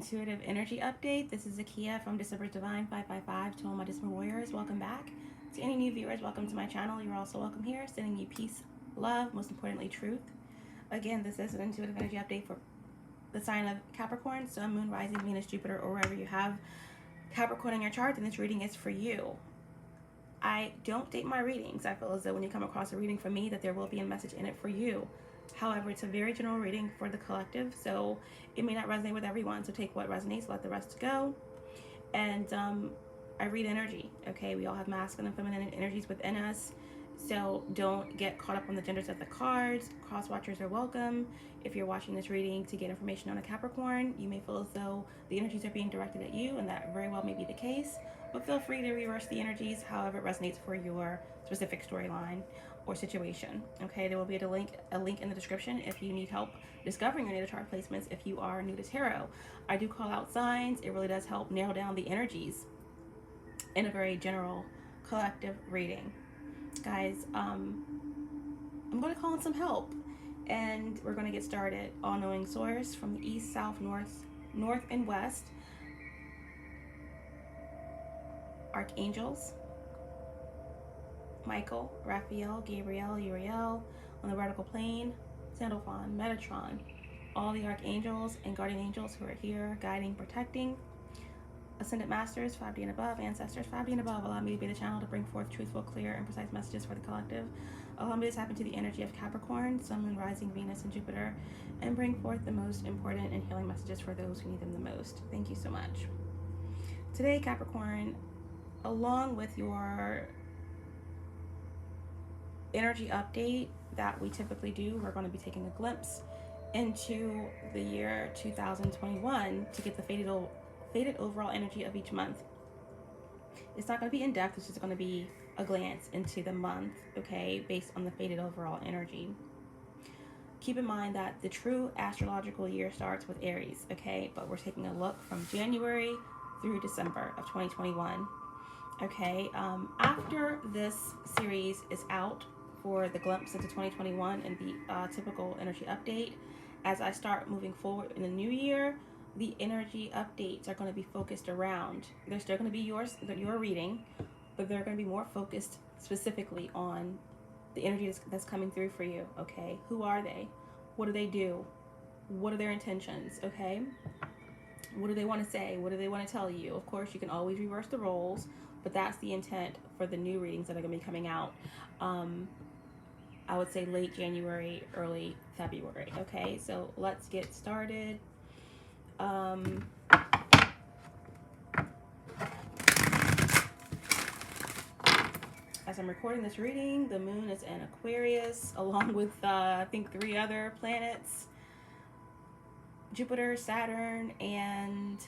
intuitive energy update. This is Zakia from December Divine 555 to all my December warriors. Welcome back. To any new viewers, welcome to my channel. You're also welcome here. Sending you peace, love, most importantly, truth. Again, this is an intuitive energy update for the sign of Capricorn, Sun, Moon, Rising, Venus, Jupiter, or wherever you have Capricorn in your chart, then this reading is for you. I don't date my readings. I feel as though when you come across a reading from me that there will be a message in it for you. However, it's a very general reading for the collective, so it may not resonate with everyone. So take what resonates, let the rest go. And I read energy, okay? We all have masculine and feminine energies within us. So don't get caught up on the genders of the cards. Cross watchers are welcome. If you're watching this reading to get information on a Capricorn, you may feel as though the energies are being directed at you, and that very well may be the case. But feel free to reverse the energies however it resonates for your specific storyline or situation. Okay, there will be a link in the description if you need help discovering your natal chart placements. If you are new to tarot, I do call out signs. It really does help nail down the energies in a very general collective reading. Guys, I'm going to call in some help, and we're going to get started. All-knowing source from the east, south, north, and west. Archangels, Michael, Raphael, Gabriel, Uriel, on the vertical plane, Sandalphon, Metatron, all the archangels and guardian angels who are here, guiding, protecting. Ascended Masters, 5D and above, Ancestors, 5D and above, allow me to be the channel to bring forth truthful, clear, and precise messages for the collective. Allow me to tap into the energy of Capricorn, Sun, Moon, Rising, Venus, and Jupiter, and bring forth the most important and healing messages for those who need them the most. Thank you so much. Today, Capricorn, along with your energy update that we typically do, we're going to be taking a glimpse into the year 2021 to get the faded overall energy of each month. It's not going to be in depth, it's just going to be a glance into the month, okay, based on the faded overall energy. Keep in mind that the true astrological year starts with Aries, okay, but we're taking a look from January through December of 2021. Okay, after this series is out for the glimpse into 2021 and the typical energy update, as I start moving forward in the new year, the energy updates are going to be focused around, they're still going to be your reading, but they're going to be more focused specifically on the energy that's coming through for you, okay? Who are they? What do they do? What are their intentions, okay? What do they want to say? What do they want to tell you? Of course, you can always reverse the roles, but that's the intent for the new readings that are going to be coming out. I would say late January, early February. Okay, so let's get started. As I'm recording this reading, the moon is in Aquarius, along with I think 3 other planets: Jupiter, Saturn, and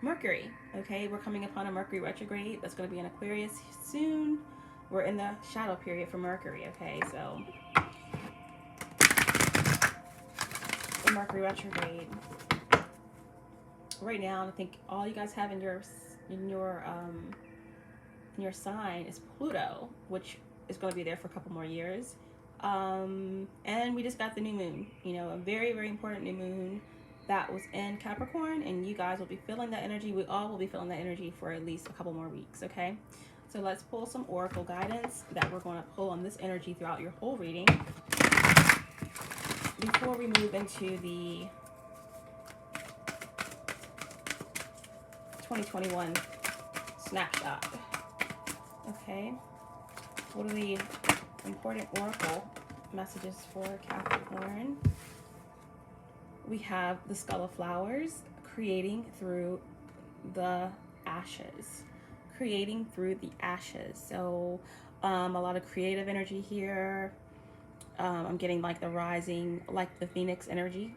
Mercury. Okay, we're coming upon a Mercury retrograde that's going to be in Aquarius soon. We're in the shadow period for Mercury. Okay, so the Mercury retrograde right now, I think all you guys have in your sign is Pluto, which is going to be there for a couple more years. And we just got the new moon, you know, a very, very important new moon that was in Capricorn, and you guys will be feeling that energy. We all will be feeling that energy for at least a couple more weeks. Okay, so let's pull some oracle guidance that we're going to pull on this energy throughout your whole reading before we move into the 2021 snapshot. Okay, what are the important oracle messages for Capricorn? We have the Skull of Flowers, creating through the ashes. Creating through the ashes. So a lot of creative energy here. I'm getting like the rising, like the Phoenix energy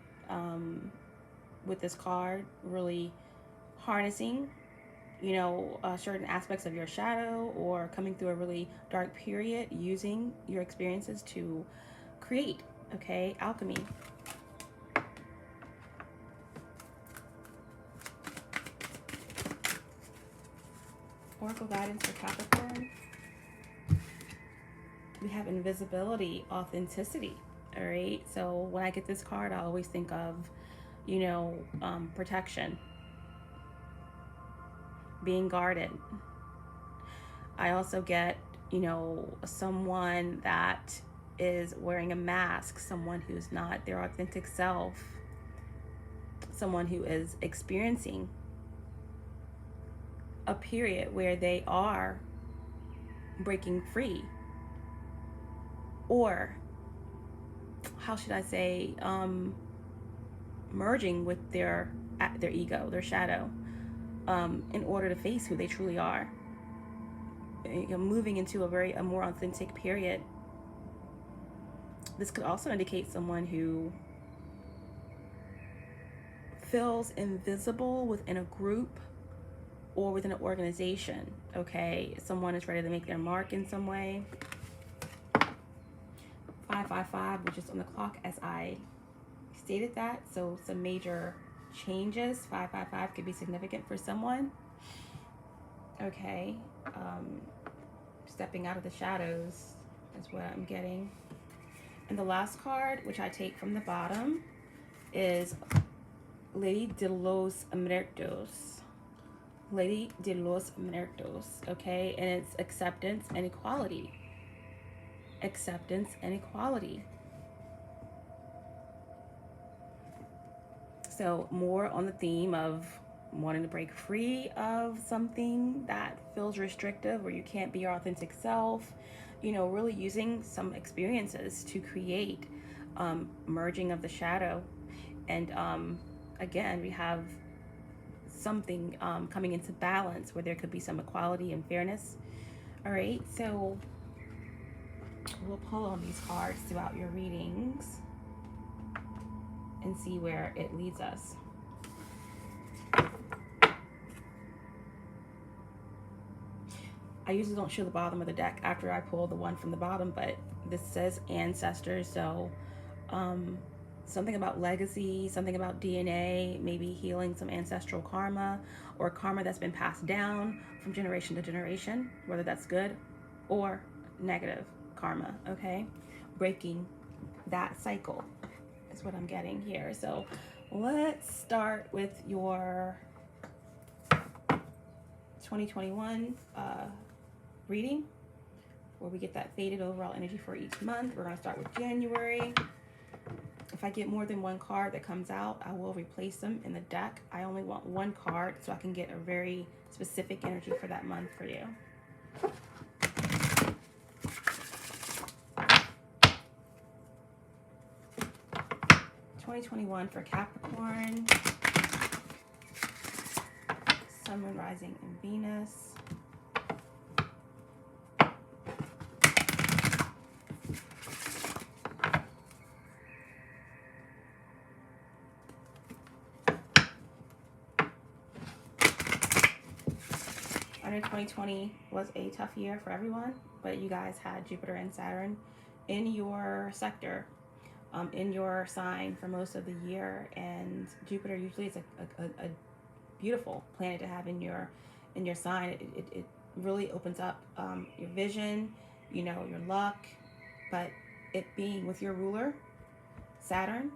with this card, really harnessing, you know, certain aspects of your shadow, or coming through a really dark period, using your experiences to create. Okay, alchemy. Oracle guidance for Capricorn. We have invisibility, authenticity. All right, so when I get this card, I always think of, you know, protection, being guarded. I also get, you know, someone that is wearing a mask, someone who's not their authentic self, someone who is experiencing a period where they are breaking free, or how should I say, merging with their ego, their shadow, in order to face who they truly are. You know, moving into a more authentic period. This could also indicate someone who feels invisible within a group or within an organization. Okay, someone is ready to make their mark in some way. 555, which is on the clock as I stated that, so some major changes. 555 could be significant for someone. Okay, stepping out of the shadows is what I'm getting. And the last card, which I take from the bottom, is Lady de los Muertos. Lady de los Muertos, okay? And it's acceptance and equality. Acceptance and equality. So more on the theme of wanting to break free of something that feels restrictive, where you can't be your authentic self. You know, really using some experiences to create merging of the shadow. And again, we have something coming into balance where there could be some equality and fairness. All right, so we'll pull on these cards throughout your readings and see where it leads us. I usually don't show the bottom of the deck after I pull the one from the bottom, but this says ancestors, so something about legacy, something about DNA, maybe healing some ancestral karma or karma that's been passed down from generation to generation, whether that's good or negative karma, okay? Breaking that cycle is what I'm getting here. So let's start with your 2021 reading, where we get that faded overall energy for each month. We're going to start with January. If I get more than one card that comes out, I will replace them in the deck. I only want one card so I can get a very specific energy for that month for you. '21 for Capricorn, Sun, Moon, Rising, and Venus. I know 2020 was a tough year for everyone, but you guys had Jupiter and Saturn in your sector, in your sign for most of the year, and Jupiter usually is a beautiful planet to have in your sign. It really opens up your vision, you know, your luck, but it being with your ruler, Saturn,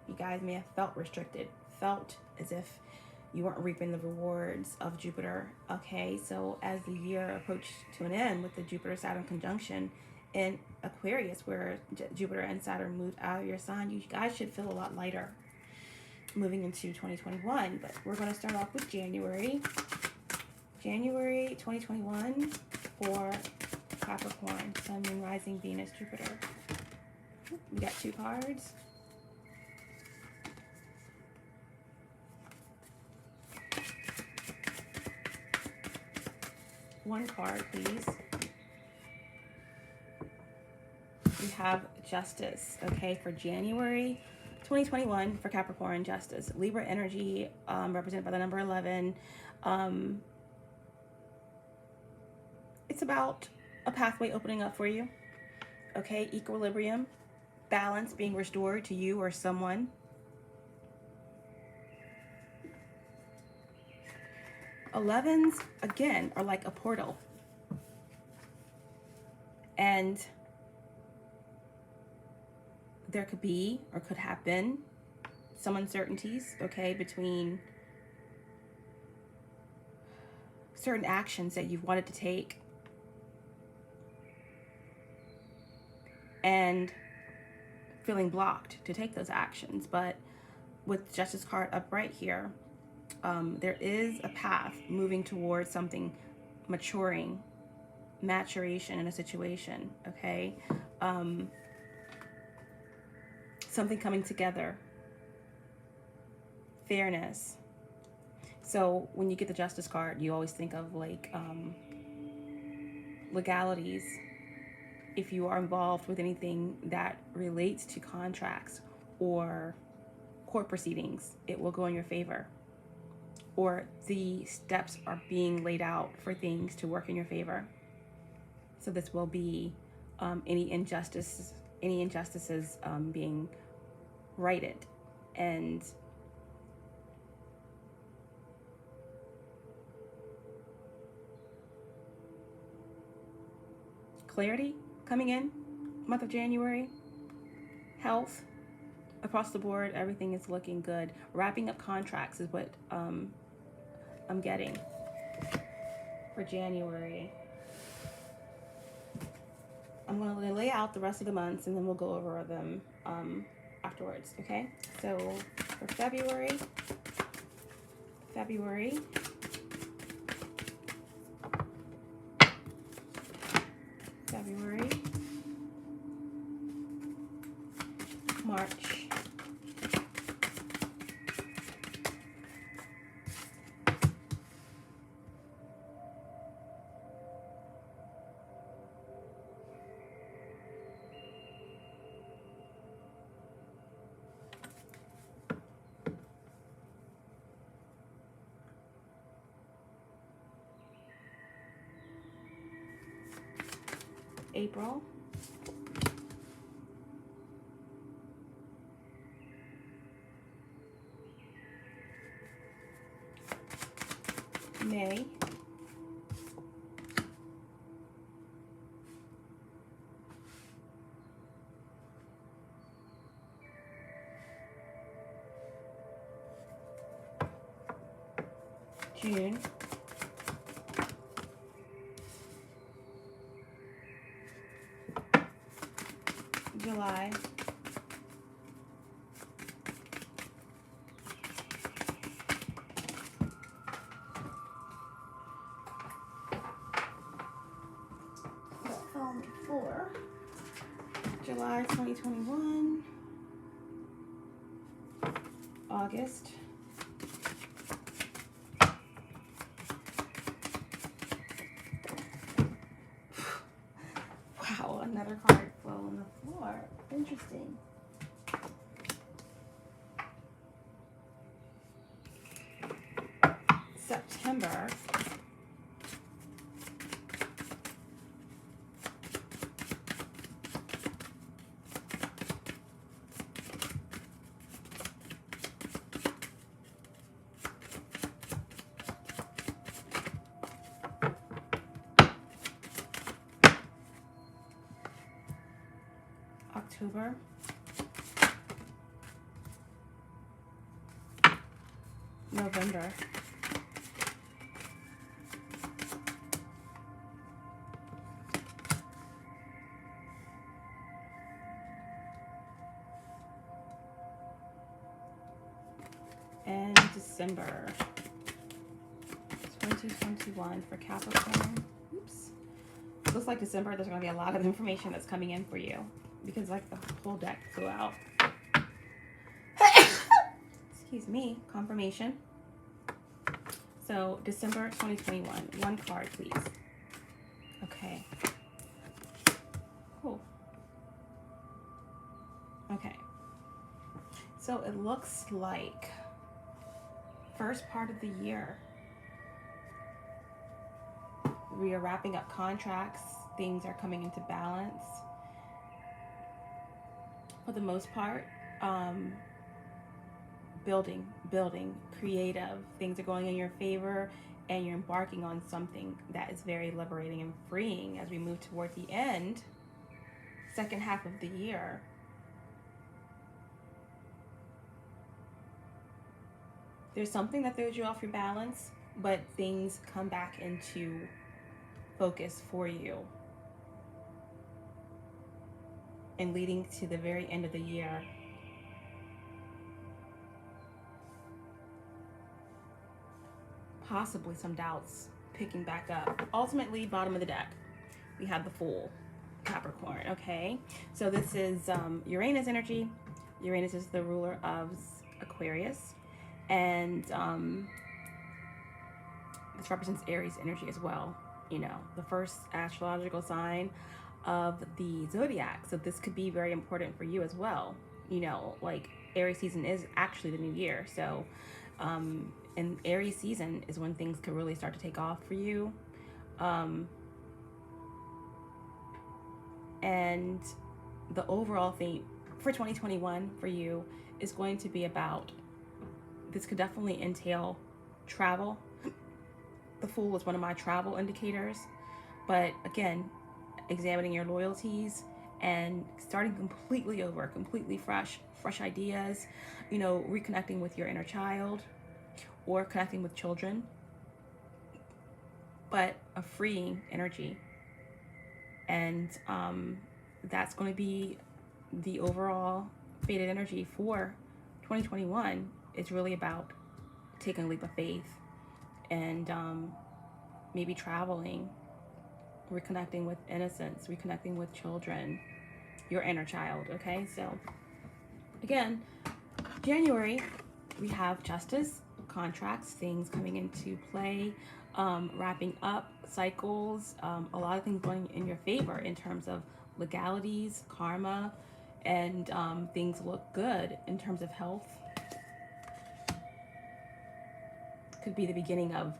you guys may have felt restricted, felt as if you weren't reaping the rewards of Jupiter, okay? So as the year approached to an end with the Jupiter-Saturn conjunction in Aquarius, where Jupiter and Saturn moved out of your sign, you guys should feel a lot lighter moving into 2021. But we're going to start off with January. January 2021 for Capricorn, Sun, Moon, Rising, Venus, Jupiter. We got two cards. One card, please. We have Justice, okay, for January 2021 for Capricorn, Justice. Libra energy, represented by the number 11. It's about a pathway opening up for you, okay? Equilibrium, balance being restored to you or someone. Elevens, again, are like a portal. And there could be, or could have been, some uncertainties, okay, between certain actions that you've wanted to take and feeling blocked to take those actions. But with Justice card upright here, there is a path moving towards something maturing, maturation in a situation, okay? Something coming together, fairness. So when you get the Justice card, you always think of like legalities. If you are involved with anything that relates to contracts or court proceedings, it will go in your favor. Or the steps are being laid out for things to work in your favor. So this will be any injustices being righted. And clarity coming in, month of January. Health, across the board, everything is looking good. Wrapping up contracts is what I'm getting for January. I'm going to lay out the rest of the months and then we'll go over them afterwards, okay? So for February, March, April, May, June, July, for July 2021, August, wow, another card fell on the floor. Interesting. September, October, November, and December 2021 for Capricorn. Oops. Looks like December, there's going to be a lot of information that's coming in for you because like the whole deck flew out. Excuse me, confirmation. So December 2021, one card please. Okay. Cool. Okay. So it looks like first part of the year, we are wrapping up contracts. Things are coming into balance. For the most part, building, creative. Things are going in your favor and you're embarking on something that is very liberating and freeing as we move toward the end, second half of the year. There's something that throws you off your balance but things come back into focus for you. And leading to the very end of the year, possibly some doubts picking back up. Ultimately, bottom of the deck, we have the Fool, Capricorn, okay? So this is Uranus energy. Uranus is the ruler of Aquarius. And this represents Aries energy as well. You know, the first astrological sign of the zodiac. So this could be very important for you as well. You know, like Aries season is actually the new year. So, and Aries season is when things could really start to take off for you. And the overall theme for 2021 for you is going to be about, this could definitely entail travel. The Fool is one of my travel indicators. But again, examining your loyalties and starting completely over, completely fresh ideas, you know, reconnecting with your inner child or connecting with children, but a freeing energy. And that's going to be the overall fated energy for 2021. It's really about taking a leap of faith and maybe traveling, reconnecting with innocence, reconnecting with children, your inner child, okay? So again, January, we have justice, contracts, things coming into play, wrapping up cycles, a lot of things going in your favor in terms of legalities, karma, and things look good in terms of health. Could be the beginning of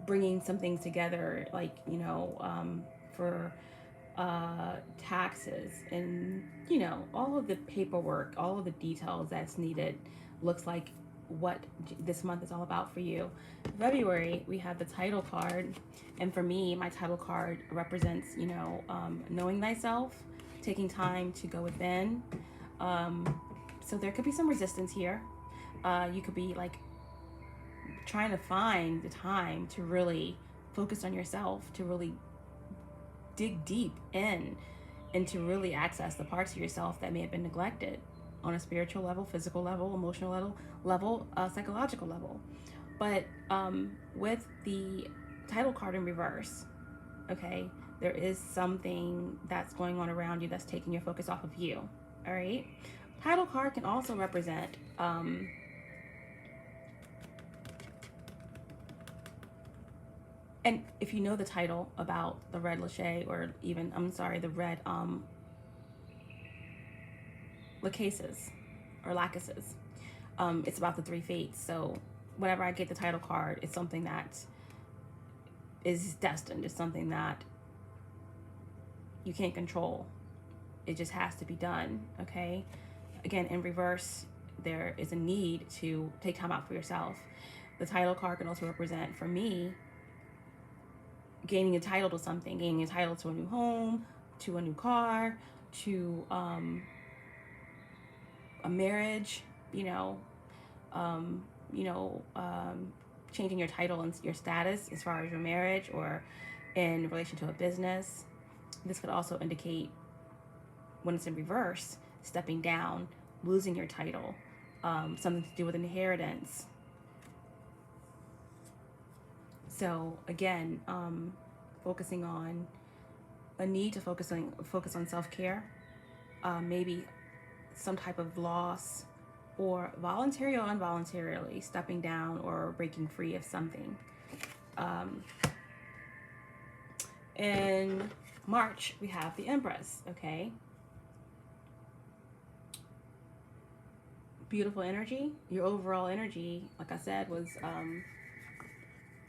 bringing some things together, like, you know, for taxes and, you know, all of the paperwork, all of the details that's needed. Looks like what this month is all about for you. February, we have the title card. And for me, my title card represents, you know, knowing thyself, taking time to go within. So there could be some resistance here. You could be like trying to find the time to really focus on yourself, to really dig deep in and to really access the parts of yourself that may have been neglected on a spiritual level, physical level, emotional level, psychological level. But with the title card in reverse, okay, there is something that's going on around you that's taking your focus off of you. All right, title card can also represent and if you know the title about the red lache, or even, I'm sorry, the red lacases or lacuses, it's about the three fates. So whenever I get the title card, it's something that is destined. It's something that you can't control. It just has to be done, okay? Again, in reverse, there is a need to take time out for yourself. The title card can also represent, for me, gaining a title to something, gaining a title to a new home, to a new car, to a marriage, changing your title and your status as far as your marriage or in relation to a business. This could also indicate, when it's in reverse, stepping down, losing your title, something to do with inheritance. So again, focusing on a need to focus on self-care, maybe some type of loss, or voluntary or involuntarily stepping down or breaking free of something. In March, we have the Empress, okay? Beautiful energy. Your overall energy, like I said, was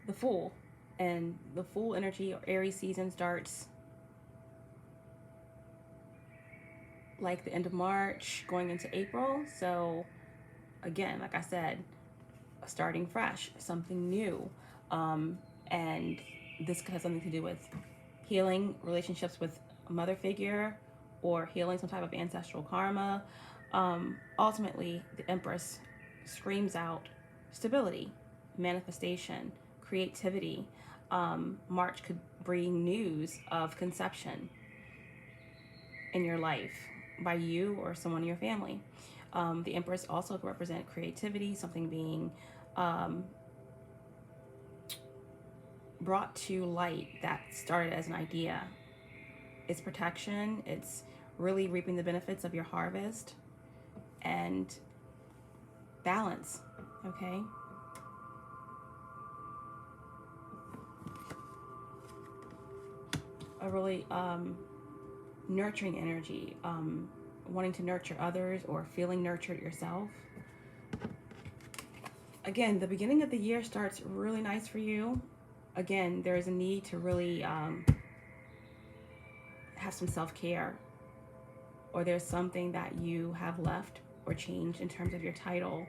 the Fool. And the Fool energy, or Aries season, starts like the end of March going into April. So again, like I said, starting fresh, something new. And this could have something to do with healing relationships with a mother figure, or healing some type of ancestral karma. Ultimately, the Empress screams out stability, manifestation, creativity. March could bring news of conception in your life by you or someone in your family. The Empress also could represent creativity, something being brought to light that started as an idea. It's protection. It's really reaping the benefits of your harvest and balance, okay? A really nurturing energy, wanting to nurture others or feeling nurtured yourself. Again, the beginning of the year starts really nice for you. Again, there is a need to really have some self-care, or there's something that you have left or changed in terms of your title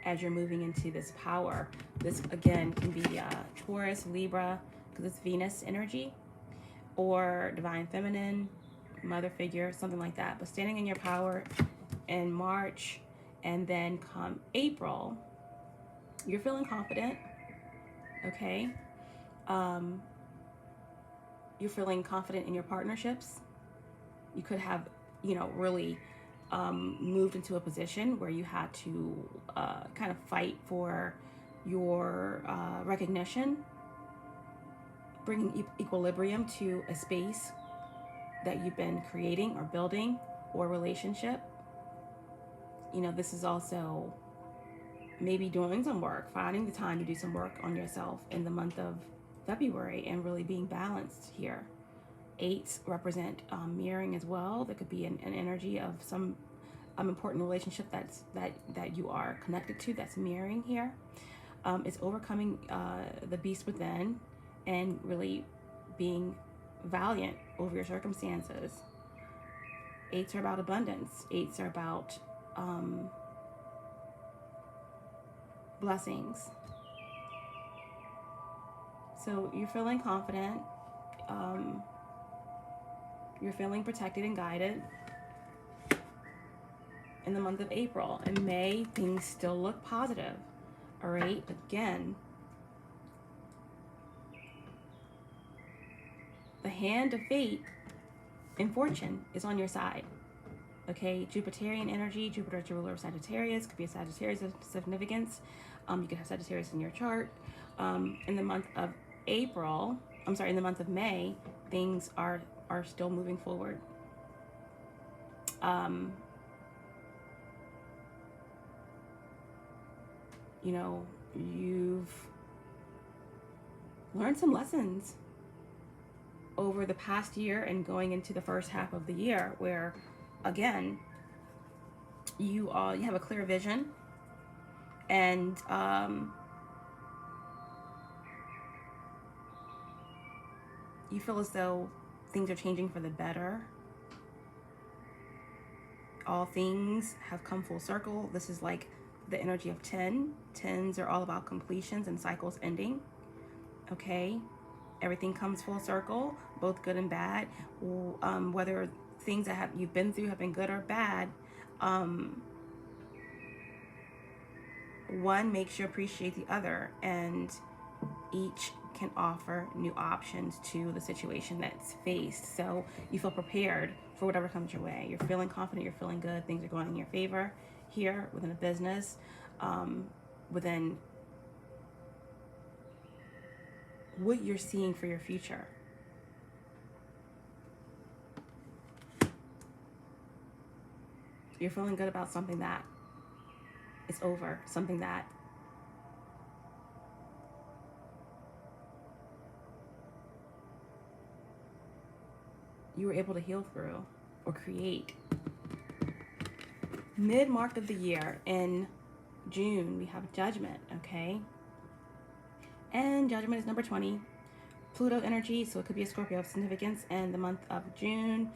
as you're moving into this power. This, again, can be Taurus, Libra, because it's Venus energy, or Divine Feminine, Mother figure, something like that. But standing in your power in March, and then come April, you're feeling confident, okay? You're feeling confident in your partnerships. You could have, you know, really moved into a position where you had to kind of fight for your recognition, bringing equilibrium to a space that you've been creating or building, or relationship. You know, this is also maybe doing some work, finding the time to do some work on yourself in the month of February, and really being balanced here. 8s represent mirroring as well. There could be an energy of some important relationship that you are connected to, that's mirroring here. It's overcoming the beast within and really being valiant over your circumstances. 8s are about abundance. 8s are about blessings. So you're feeling confident. You're feeling protected and guided in the month of April. In May, things still look positive. All right, again, the hand of fate and fortune is on your side. Okay, Jupiterian energy. Jupiter is the ruler of Sagittarius. Could be a Sagittarius of significance. You could have Sagittarius in your chart. In the month of April, in the month of May, things are still moving forward. You know, you've learned some lessons over the past year and going into the first half of the year, where again you have a clear vision, and you feel as though things are changing for the better. All things have come full circle. This is like the energy of 10. 10s are all about completions and cycles ending. Okay, everything comes full circle, both good and bad. Whether things that you've been through have been good or bad, one makes you appreciate the other, and each can offer new options to the situation that's faced. So you feel prepared for whatever comes your way. You're feeling confident, you're feeling good, things are going in your favor here within a business, within what you're seeing for your future. You're feeling good about something that is over, something that you were able to heal through or create. Mid-mark of the year in June, we have Judgment, okay? And Judgment is number 20. Pluto energy, so it could be a Scorpio of significance. And the month of June,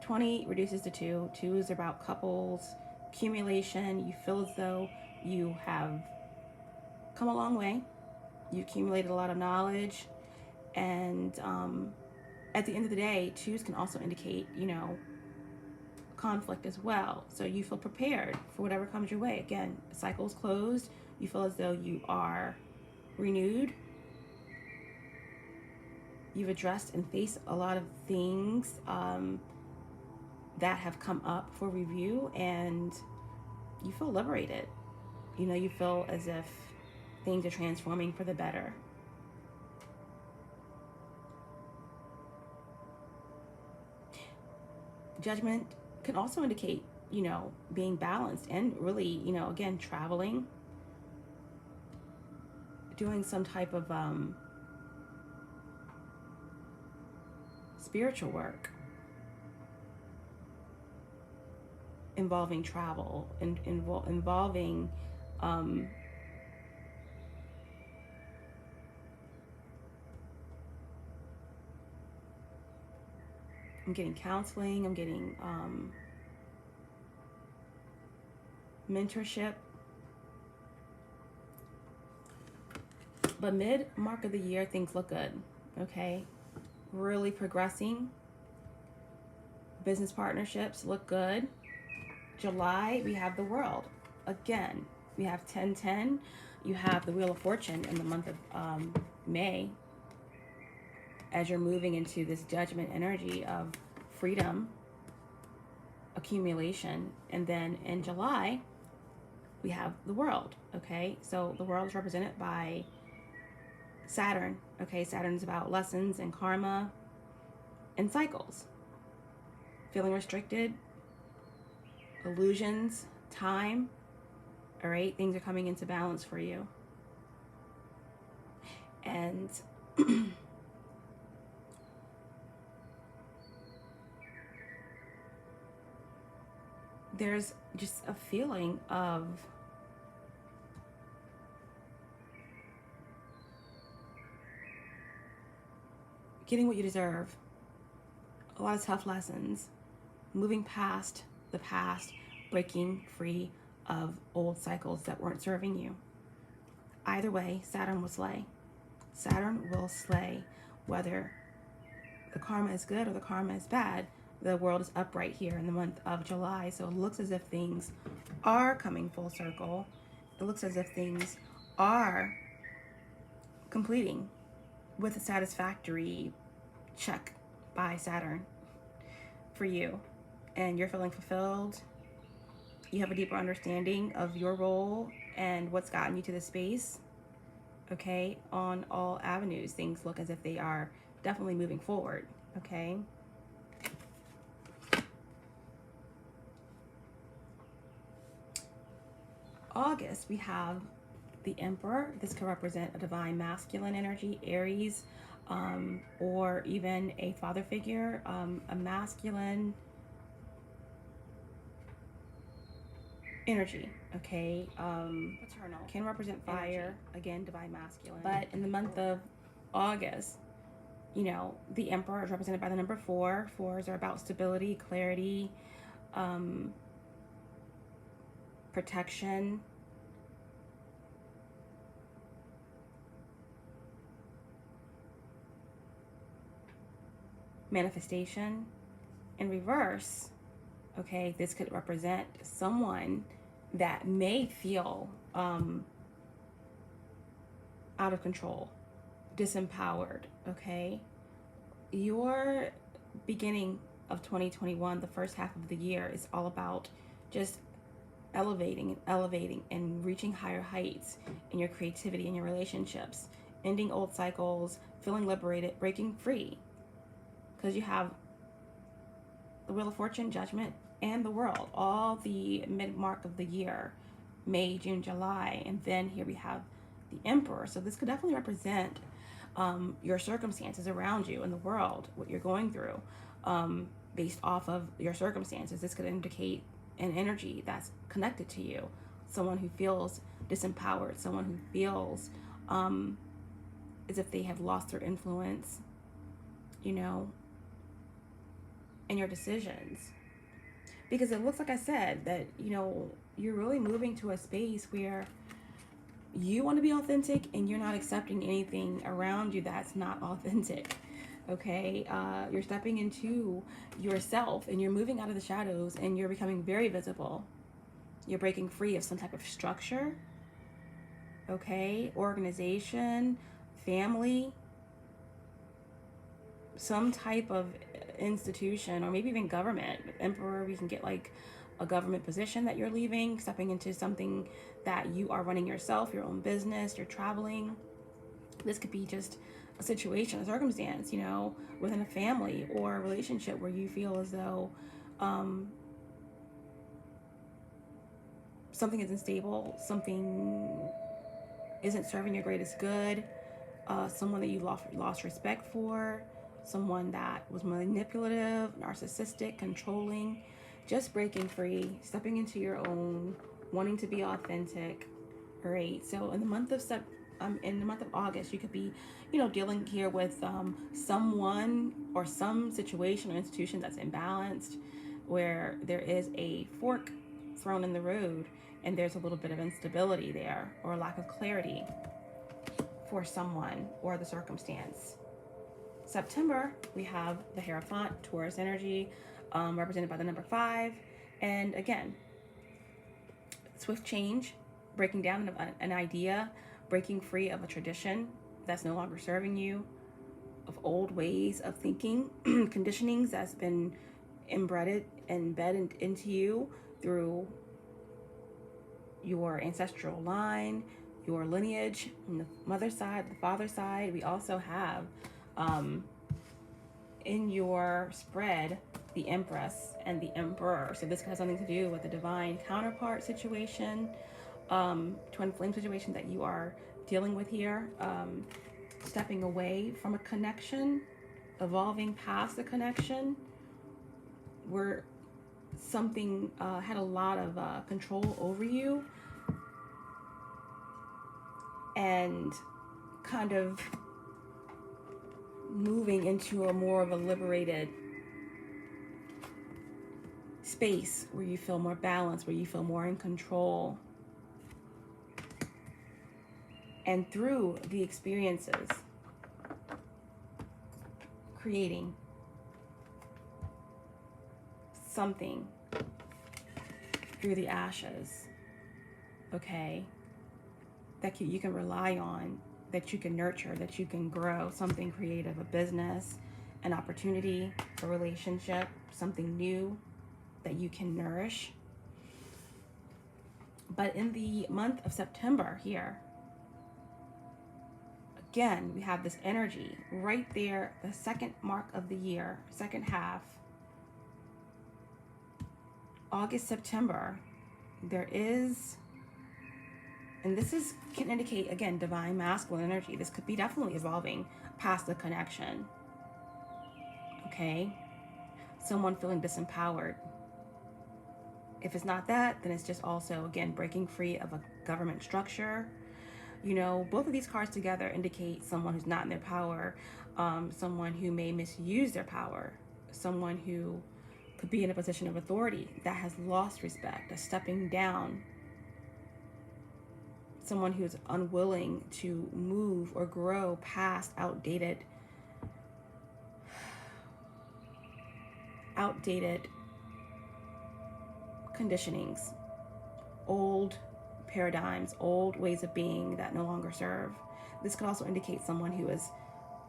20 reduces to 2. 2s are about couples, accumulation. You feel as though you have come a long way. You accumulated a lot of knowledge. And at the end of the day, 2s can also indicate, you know, conflict as well. So you feel prepared for whatever comes your way. Again, the cycle's closed. You feel as though you are renewed. You've addressed and faced a lot of things that have come up for review, and you feel liberated. You know, you feel as if things are transforming for the better. Judgment can also indicate, you know, being balanced and really, you know, again, traveling, doing some type of spiritual work involving travel and involving I'm getting counseling, I'm getting mentorship. But mid-mark of the year, things look good, okay? Really progressing. Business partnerships look good. July, we have the World. Again, we have 10-10. You have the Wheel of Fortune in the month of May, as you're moving into this judgment energy of freedom, accumulation. And then in July, we have the World, okay? So the World is represented by Saturn, okay? Saturn's about lessons and karma and cycles. Feeling restricted, illusions, time, all right? Things are coming into balance for you. And there's just a feeling of getting what you deserve. A lot of tough lessons, moving past the past, breaking free of old cycles that weren't serving you. Either way, Saturn will slay. Saturn will slay. Whether the karma is good or the karma is bad, the World is upright here in the month of July. So it looks as if things are coming full circle. It looks as if things are completing with a satisfactory check by Saturn for you. And you're feeling fulfilled. You have a deeper understanding of your role and what's gotten you to this space. Okay, on all avenues, things look as if they are definitely moving forward. Okay. August, we have the Emperor. This could represent a divine masculine energy, Aries, or even a father figure, a masculine energy, okay? Paternal can represent fire, again, divine masculine. But in the month of August, you know, the Emperor is represented by the number 4. 4s are about stability, clarity, protection, manifestation. In reverse, okay, this could represent someone that may feel out of control, disempowered, okay? Your beginning of 2021, the first half of the year, is all about just elevating and reaching higher heights in your creativity and your relationships, ending old cycles, feeling liberated, breaking free. Because you have the Wheel of Fortune, Judgment, and the World, all the mid-mark of the year, May, June, July, and then here we have the Emperor. So this could definitely represent your circumstances around you in the world, what you're going through, based off of your circumstances. This could indicate an energy that's connected to you, someone who feels disempowered, someone who feels as if they have lost their influence, you know, in your decisions. Because it looks, like I said, that, you know, you're really moving to a space where you want to be authentic and you're not accepting anything around you that's not authentic. Okay, you're stepping into yourself and you're moving out of the shadows and you're becoming very visible. You're breaking free of some type of structure. okay? Organization, family, some type of institution, or maybe even government. With Emperor, we can get like a government position that you're leaving, stepping into something that you are running yourself, your own business, you're traveling. This could be just a situation, a circumstance, you know, within a family or a relationship where you feel as though something isn't stable, something isn't serving your greatest good, someone that you lost respect for, someone that was manipulative, narcissistic, controlling. Just breaking free, stepping into your own, wanting to be authentic. All right. So in the month of August, you could be, you know, dealing here with someone or some situation or institution that's imbalanced, where there is a fork thrown in the road and there's a little bit of instability there, or lack of clarity for someone or the circumstance. September, we have the Hierophant, Taurus energy, represented by the number 5. And again, swift change, breaking down an idea, breaking free of a tradition that's no longer serving you, of old ways of thinking, conditionings that's been embedded into you through your ancestral line, your lineage, from the mother's side, the father's side. We also have in your spread the Empress and the Emperor. So this has something to do with the divine counterpart situation, twin flame situation that you are dealing with here, stepping away from a connection, evolving past the connection, where something had a lot of control over you, and kind of moving into a more of a liberated space where you feel more balanced, where you feel more in control. And through the experiences, creating something through the ashes, okay, that you can rely on, that you can nurture, that you can grow, something creative, a business, an opportunity, a relationship, something new that you can nourish. But in the month of September here, again, we have this energy right there, the second mark of the year, second half, August, September, there is, and this can indicate, again, divine masculine energy. This could be definitely evolving past the connection, okay? Someone feeling disempowered. If it's not that, then it's just also, again, breaking free of a government structure. You know, both of these cards together indicate someone who's not in their power, someone who may misuse their power, someone who could be in a position of authority that has lost respect, a stepping down, someone who's unwilling to move or grow past outdated conditionings, old paradigms, old ways of being that no longer serve. This could also indicate someone who is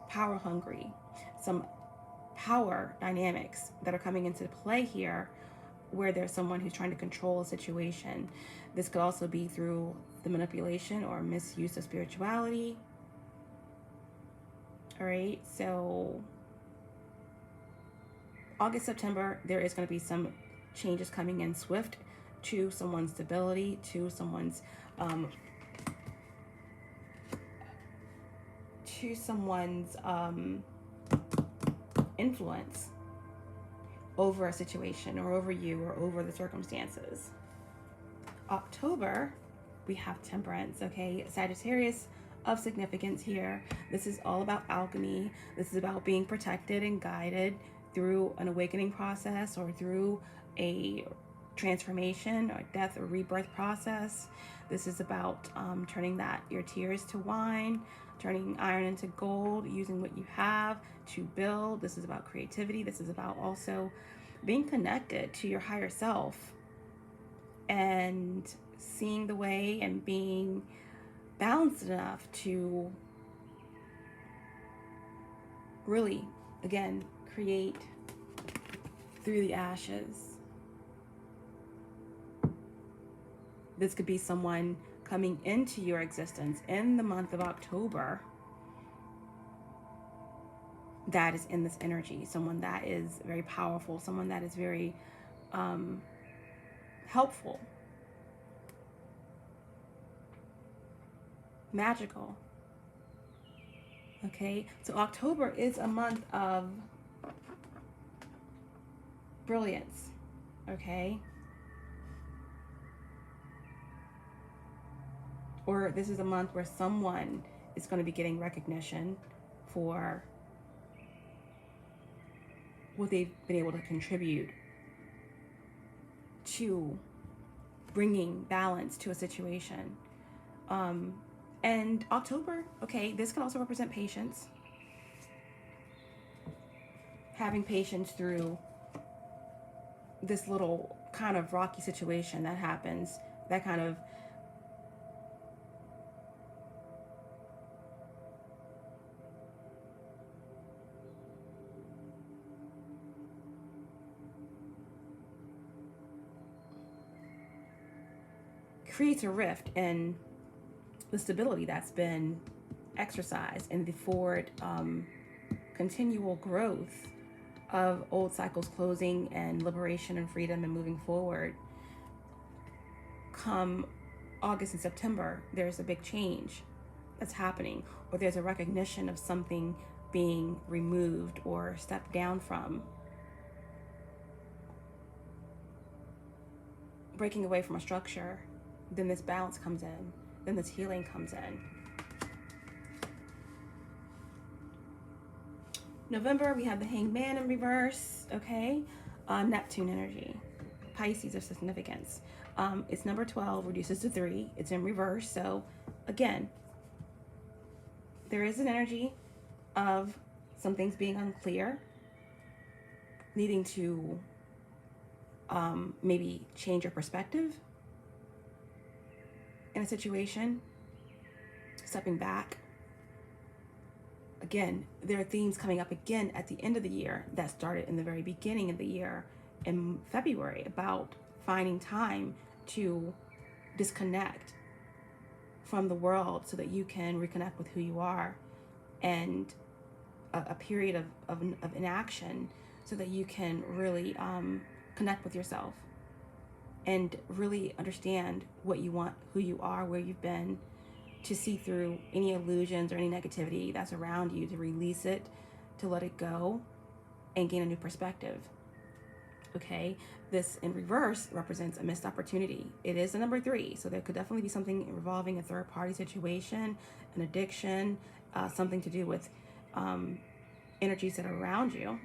power hungry, some power dynamics that are coming into play here, where there's someone who's trying to control a situation. This could also be through the manipulation or misuse of spirituality. All right, so August, September, there is going to be some changes coming in swift to someone's stability, to someone's influence over a situation or over you or over the circumstances. October, we have Temperance, okay? Sagittarius of significance here. This is all about alchemy. This is about being protected and guided through an awakening process or through a transformation or death or rebirth process. This is about turning your tears to wine, turning iron into gold, using what you have to build. This is about creativity. This is about also being connected to your higher self and seeing the way and being balanced enough to really, again, create through the ashes. This could be someone coming into your existence in the month of October that is in this energy, someone that is very powerful, someone that is very helpful, magical. Okay, so October is a month of brilliance. Okay, or this is a month where someone is going to be getting recognition for what they've been able to contribute to bringing balance to a situation. And October, okay, this can also represent patience. Having patience through this little kind of rocky situation that happens, that kind of creates a rift in the stability that's been exercised and the forward continual growth of old cycles closing and liberation and freedom and moving forward. Come August and September, there's a big change that's happening, or there's a recognition of something being removed or stepped down from. Breaking away from a structure, then this balance comes in, then this healing comes in. November, we have the Hangman in reverse, okay? Neptune energy, Pisces of significance. It's number 12, reduces to 3. It's in reverse, so again, there is an energy of some things being unclear, needing to maybe change your perspective in a situation, stepping back. Again, there are themes coming up again at the end of the year that started in the very beginning of the year in February about finding time to disconnect from the world so that you can reconnect with who you are, and a period of inaction so that you can really connect with yourself and really understand what you want, who you are, where you've been, to see through any illusions or any negativity that's around you, to release it, to let it go, and gain a new perspective. Okay, this in reverse represents a missed opportunity. It is the number 3, so there could definitely be something involving a third-party situation, an addiction, something to do with energies that are around you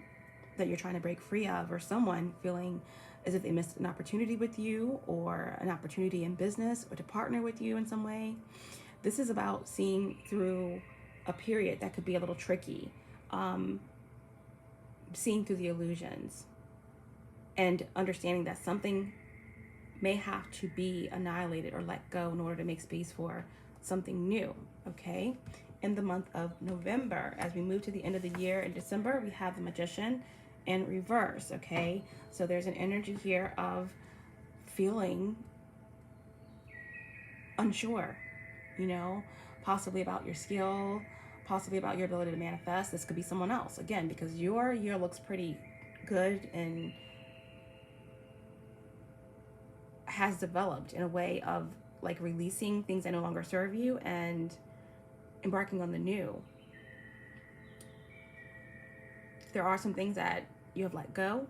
that you're trying to break free of, or someone feeling as if they missed an opportunity with you, or an opportunity in business, or to partner with you in some way. This is about seeing through a period that could be a little tricky, seeing through the illusions, and understanding that something may have to be annihilated or let go in order to make space for something new, okay? In the month of November, as we move to the end of the year in December, we have the Magician in reverse, okay? So there's an energy here of feeling unsure, you know, possibly about your skill, possibly about your ability to manifest. This could be someone else, again, because your year looks pretty good and has developed in a way of like releasing things that no longer serve you and embarking on the new. There are some things that you have let go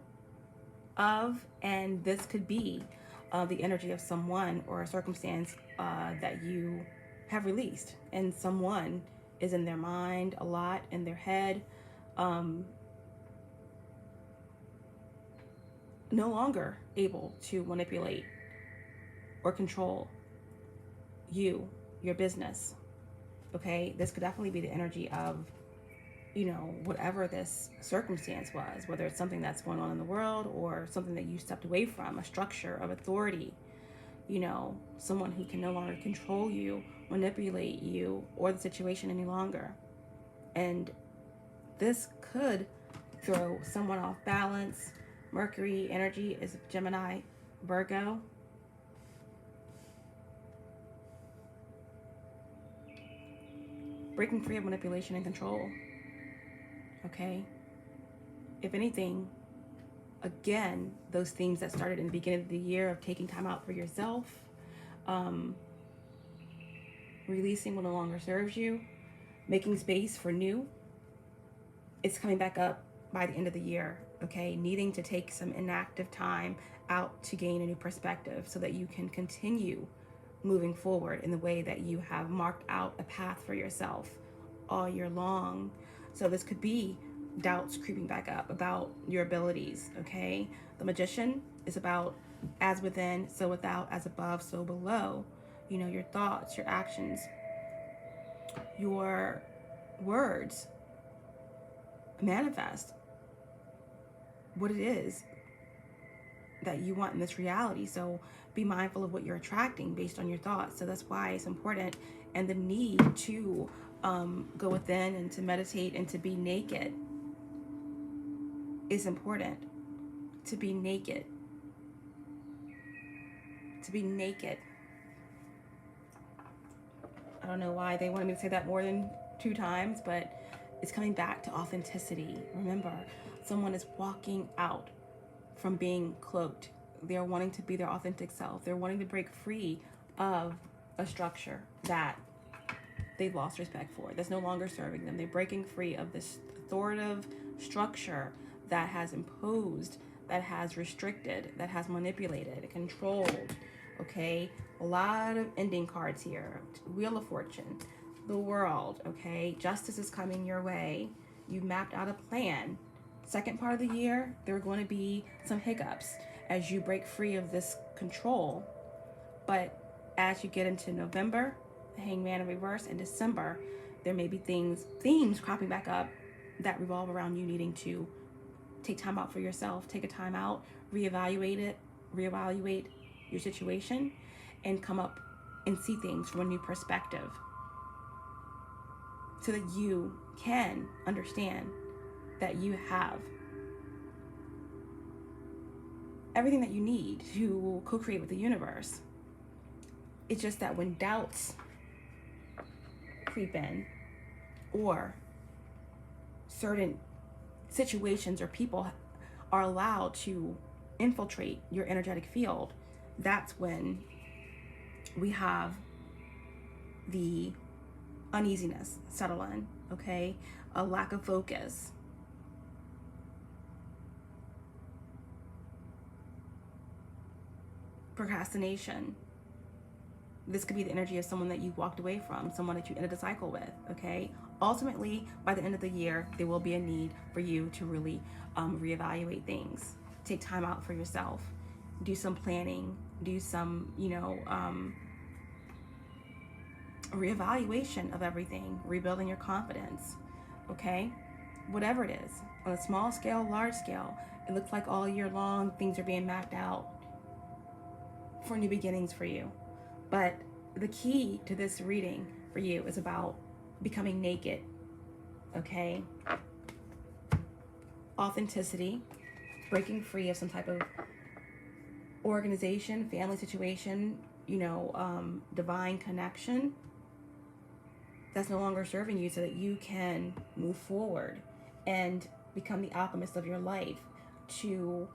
of, and this could be the energy of someone or a circumstance that you have released, and someone is in their mind a lot, in their head, no longer able to manipulate or control you, your business. Okay, this could definitely be the energy of, you know, whatever this circumstance was, whether it's something that's going on in the world or something that you stepped away from, a structure of authority, you know, someone who can no longer control you manipulate you or the situation any longer. And this could throw someone off balance. Mercury energy is Gemini, Virgo. Breaking free of manipulation and control. Okay? If anything, again, those themes that started in the beginning of the year of taking time out for yourself, releasing what no longer serves you, making space for new, it's coming back up by the end of the year, okay? Needing to take some inactive time out to gain a new perspective so that you can continue moving forward in the way that you have marked out a path for yourself all year long. So this could be doubts creeping back up about your abilities, okay? The Magician is about as within, so without, as above, so below. You know, your thoughts, your actions, your words manifest what it is that you want in this reality. So be mindful of what you're attracting based on your thoughts. So that's why it's important, and the need to go within and to meditate and to be naked is important. To be naked. To be naked. I don't know why they wanted me to say that more than 2 times, but it's coming back to authenticity. Remember, someone is walking out from being cloaked. They're wanting to be their authentic self. They're wanting to break free of a structure that they've lost respect for, that's no longer serving them. They're breaking free of this authoritative structure that has imposed, that has restricted, that has manipulated, controlled, okay? A lot of ending cards here. Wheel of Fortune, the World, okay? Justice is coming your way. You've mapped out a plan. Second part of the year, there are going to be some hiccups as you break free of this control. But as you get into November, the Hangman in reverse, and December, there may be themes cropping back up that revolve around you needing to take time out for yourself, take a time out, reevaluate your situation, and come up and see things from a new perspective so that you can understand that you have everything that you need to co-create with the universe. It's just that when doubts creep in, or certain situations or people are allowed to infiltrate your energetic field, that's when we have the uneasiness settle in, okay? A lack of focus. Procrastination. This could be the energy of someone that you walked away from, someone that you ended a cycle with, okay? Ultimately, by the end of the year, there will be a need for you to really reevaluate things. Take time out for yourself. Do some planning. Do some, reevaluation of everything. Rebuilding your confidence, okay? Whatever it is, on a small scale, large scale, it looks like all year long things are being mapped out for new beginnings for you. But the key to this reading for you is about becoming naked, okay? Authenticity, breaking free of some type of organization, family situation, divine connection that's no longer serving you, so that you can move forward and become the alchemist of your life, to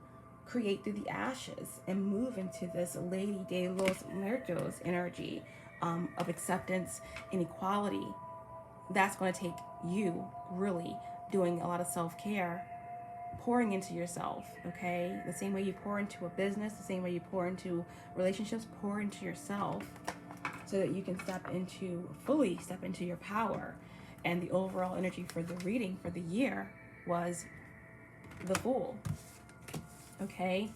create through the ashes and move into this Lady de los Muertos energy of acceptance and equality. That's going to take you really doing a lot of self-care, pouring into yourself, okay? The same way you pour into a business, the same way you pour into relationships, pour into yourself so that you can fully step into your power. And the overall energy for the reading for the year was the Fool. Okay,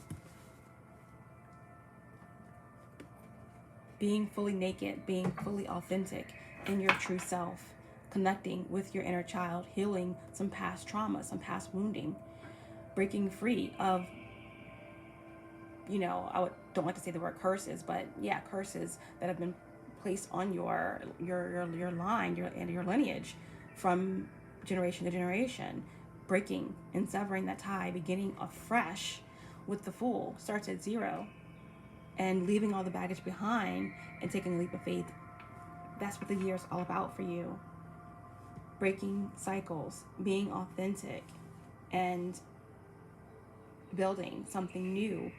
being fully naked, being fully authentic in your true self, connecting with your inner child, healing some past trauma, some past wounding, breaking free of, don't like to say the word curses, but yeah, curses that have been placed on your line, your lineage, from generation to generation, breaking and severing that tie, beginning afresh with the Fool. Starts at 0 and leaving all the baggage behind and taking a leap of faith. That's what the year is all about for you. Breaking cycles, being authentic, and building something new,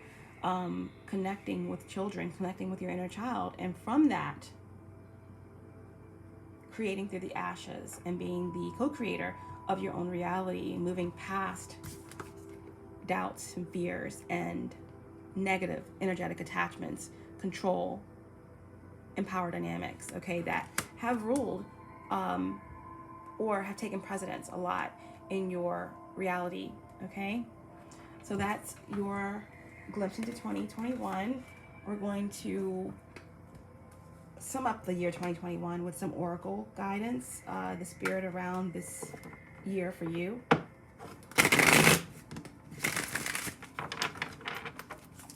connecting with children, connecting with your inner child, and from that, creating through the ashes and being the co-creator of your own reality, moving past doubts and fears and negative energetic attachments, control, and power dynamics, okay, that have ruled or have taken precedence a lot in your reality, okay? So that's your glimpse into 2021. We're going to sum up the year 2021 with some oracle guidance, the spirit around this year for you.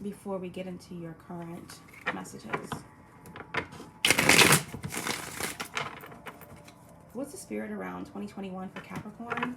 Before we get into your current messages. What's the spirit around 2021 for Capricorn?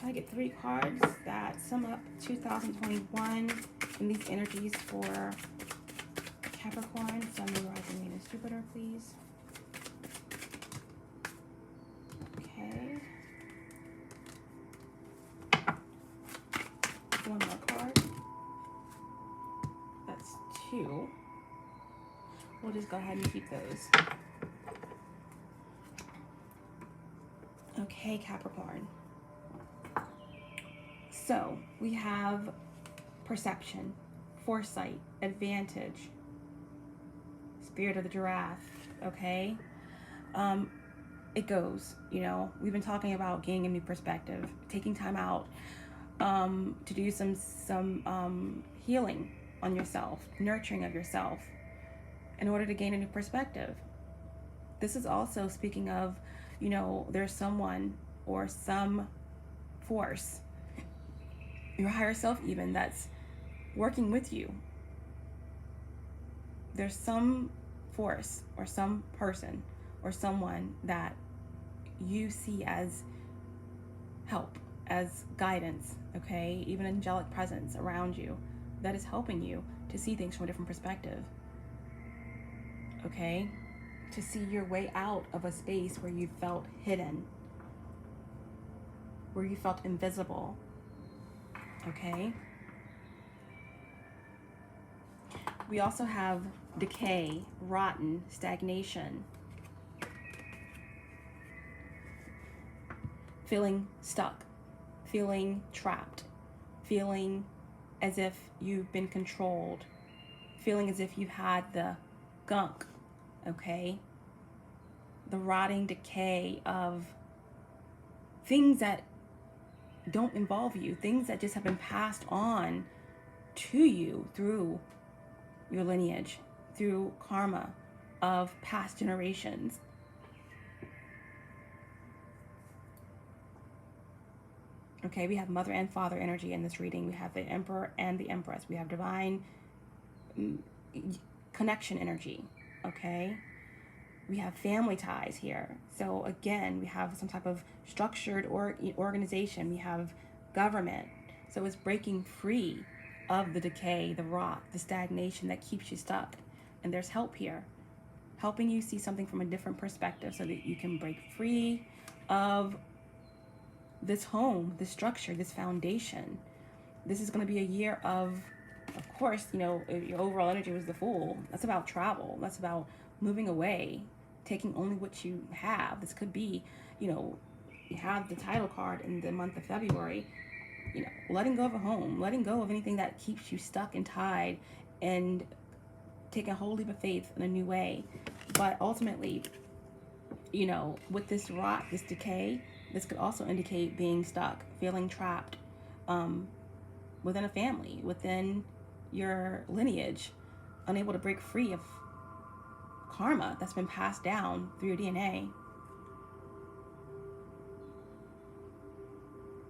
I get 3 cards that sum up 2021 and these energies for Capricorn, Sun, Moon, Rising, Venus, Jupiter, please. Okay. 1 more card. That's 2. We'll just go ahead and keep those. Okay, Capricorn. So we have perception, foresight, advantage, spirit of the giraffe, okay? It goes, you know, we've been talking about gaining a new perspective, taking time out to do some healing on yourself, nurturing of yourself in order to gain a new perspective. This is also speaking of, you know, there's someone or some force, your higher self even, that's working with you. There's some force or some person or someone that you see as help, as guidance, okay? Even angelic presence around you that is helping you to see things from a different perspective, okay? To see your way out of a space where you felt hidden, where you felt invisible. Okay. We also have decay, rotten, stagnation, feeling stuck, feeling trapped, feeling as if you've been controlled, feeling as if you had the gunk, okay? The rotting decay of things that don't involve you, things that just have been passed on to you through your lineage, through karma of past generations. Okay, we have mother and father energy in this reading. We have the Emperor and the Empress. We have divine connection energy, okay? We have family ties here. So again, we have some type of structured organization. We have government. So it's breaking free of the decay, the rot, the stagnation that keeps you stuck. And there's help here, helping you see something from a different perspective so that you can break free of this home, this structure, this foundation. This is going to be a year of course, you know, your overall energy was the Fool. That's about travel. That's about moving away, taking only what you have. This could be, you know, you have the title card in the month of February, you know, letting go of a home, letting go of anything that keeps you stuck and tied, and taking a whole leap of faith in a new way. But ultimately, you know, with this rot, this decay, this could also indicate being stuck, feeling trapped within a family, within your lineage, unable to break free of karma that's been passed down through your DNA.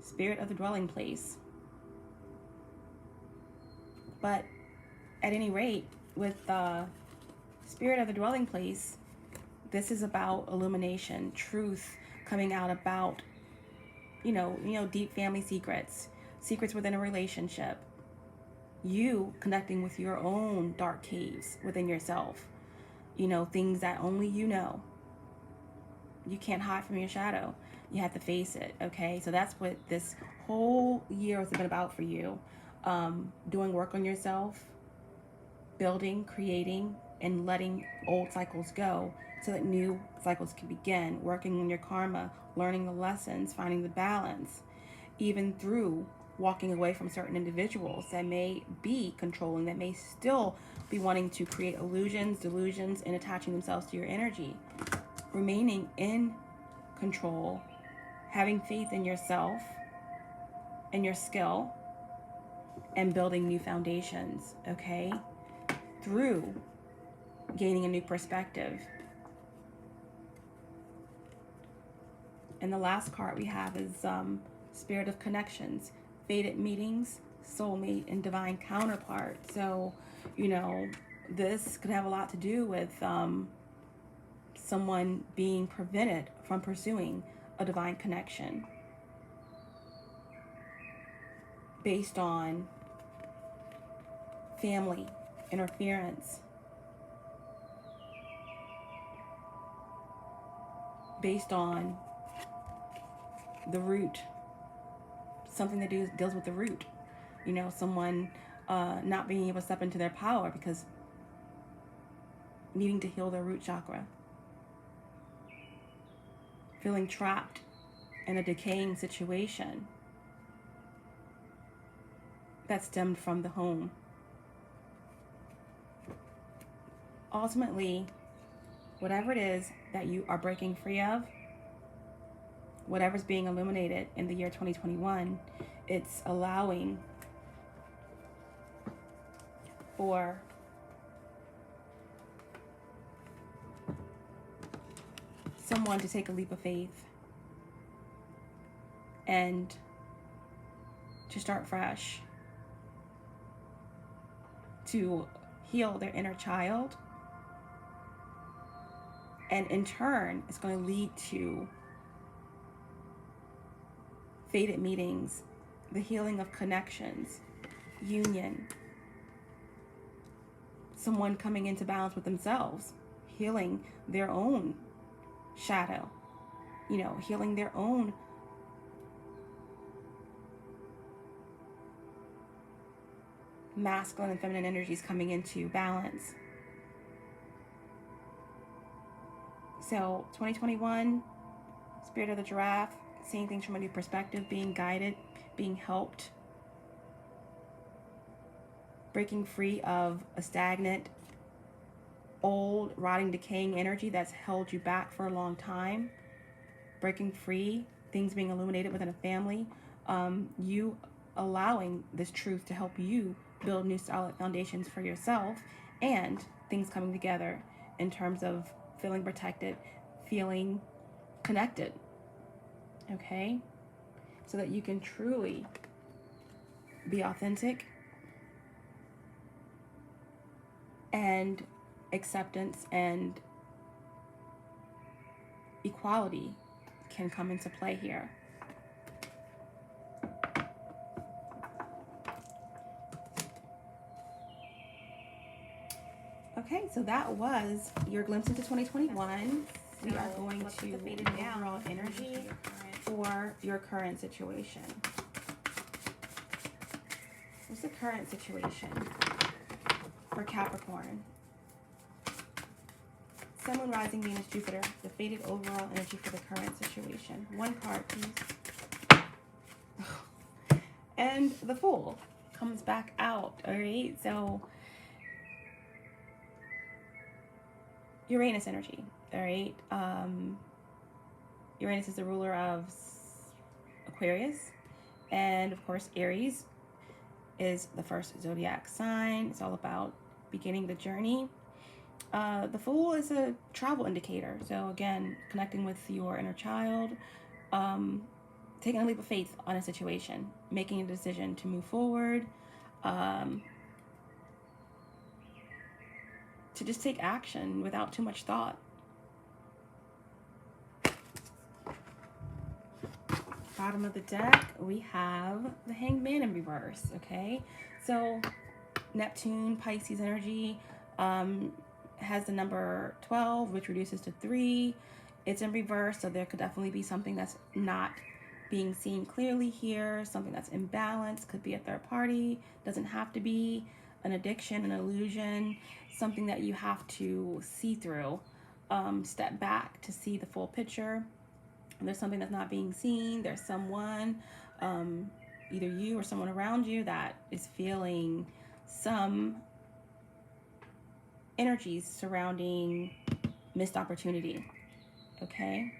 Spirit of the dwelling place. But at any rate, with the spirit of the dwelling place, this is about illumination, truth coming out about, you know, deep family secrets, secrets within a relationship, you connecting with your own dark caves within yourself, you know, things that only you know. You can't hide from your shadow. You have to face it, okay? So that's what this whole year has been about for you. Doing work on yourself, building, creating, and letting old cycles go so that new cycles can begin. Working on your karma, learning the lessons, finding the balance, even through walking away from certain individuals that may be controlling, that may still be wanting to create illusions, delusions, and attaching themselves to your energy. Remaining in control, having faith in yourself and your skill, and building new foundations, okay? Through gaining a new perspective. And the last card we have is Spirit of Connections, Fated Meetings, Soulmate, and Divine Counterpart. So, you know, this could have a lot to do with someone being prevented from pursuing a divine connection based on family interference, based on the root, something that deals with the root. You know, someone not being able to step into their power because needing to heal their root chakra. Feeling trapped in a decaying situation that stemmed from the home. Ultimately, whatever it is that you are breaking free of, whatever's being illuminated in the year 2021, it's allowing for someone to take a leap of faith and to start fresh, to heal their inner child, and in turn it's going to lead to fated meetings, the healing of connections, union, someone coming into balance with themselves, healing their own shadow, you know, healing their own masculine and feminine energies coming into balance. So 2021, Spirit of the Giraffe, seeing things from a new perspective, being guided, being helped, breaking free of a stagnant, old, rotting, decaying energy that's held you back for a long time, breaking free, things being illuminated within a family, you allowing this truth to help you build new solid foundations for yourself, and things coming together in terms of feeling protected, feeling connected, okay? So that you can truly be authentic, and acceptance and equality can come into play here. Okay, so that was your glimpse into 2021. We are going to fade down overall energy for your current situation. What's the current situation for Capricorn? Sun, Moon, Rising, Venus, Jupiter. The faded overall energy for the current situation. One card, please. And the Fool comes back out. All right, so Uranus energy, all right? Uranus is the ruler of Aquarius, and of course Aries is the first zodiac sign. It's all about beginning the journey. The Fool is a travel indicator, so again, connecting with your inner child, taking a leap of faith on a situation, making a decision to move forward, to just take action without too much thought. Bottom of the deck, we have the Hangman in reverse, okay? So Neptune, Pisces energy, has the number 12, which reduces to 3. It's in reverse, so there could definitely be something that's not being seen clearly here, something that's imbalanced, could be a third party, doesn't have to be an addiction, an illusion, something that you have to see through, step back to see the full picture. There's something that's not being seen. There's someone, either you or someone around you, that is feeling some energies surrounding missed opportunity, okay?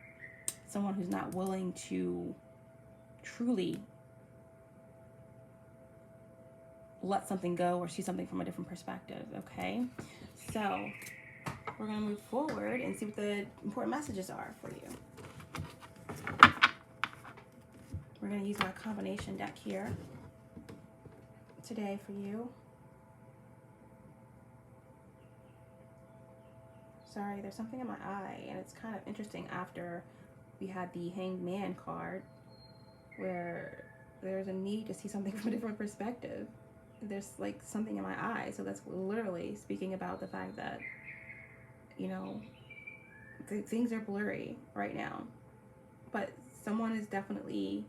Someone who's not willing to truly let something go or see something from a different perspective, okay? So we're gonna move forward and see what the important messages are for you. We're going to use my combination deck here today for you. Sorry, there's something in my eye, and it's kind of interesting after we had the Hanged Man card, where there's a need to see something from a different perspective. There's like something in my eye, so that's literally speaking about the fact that, you know, things are blurry right now, but someone is definitely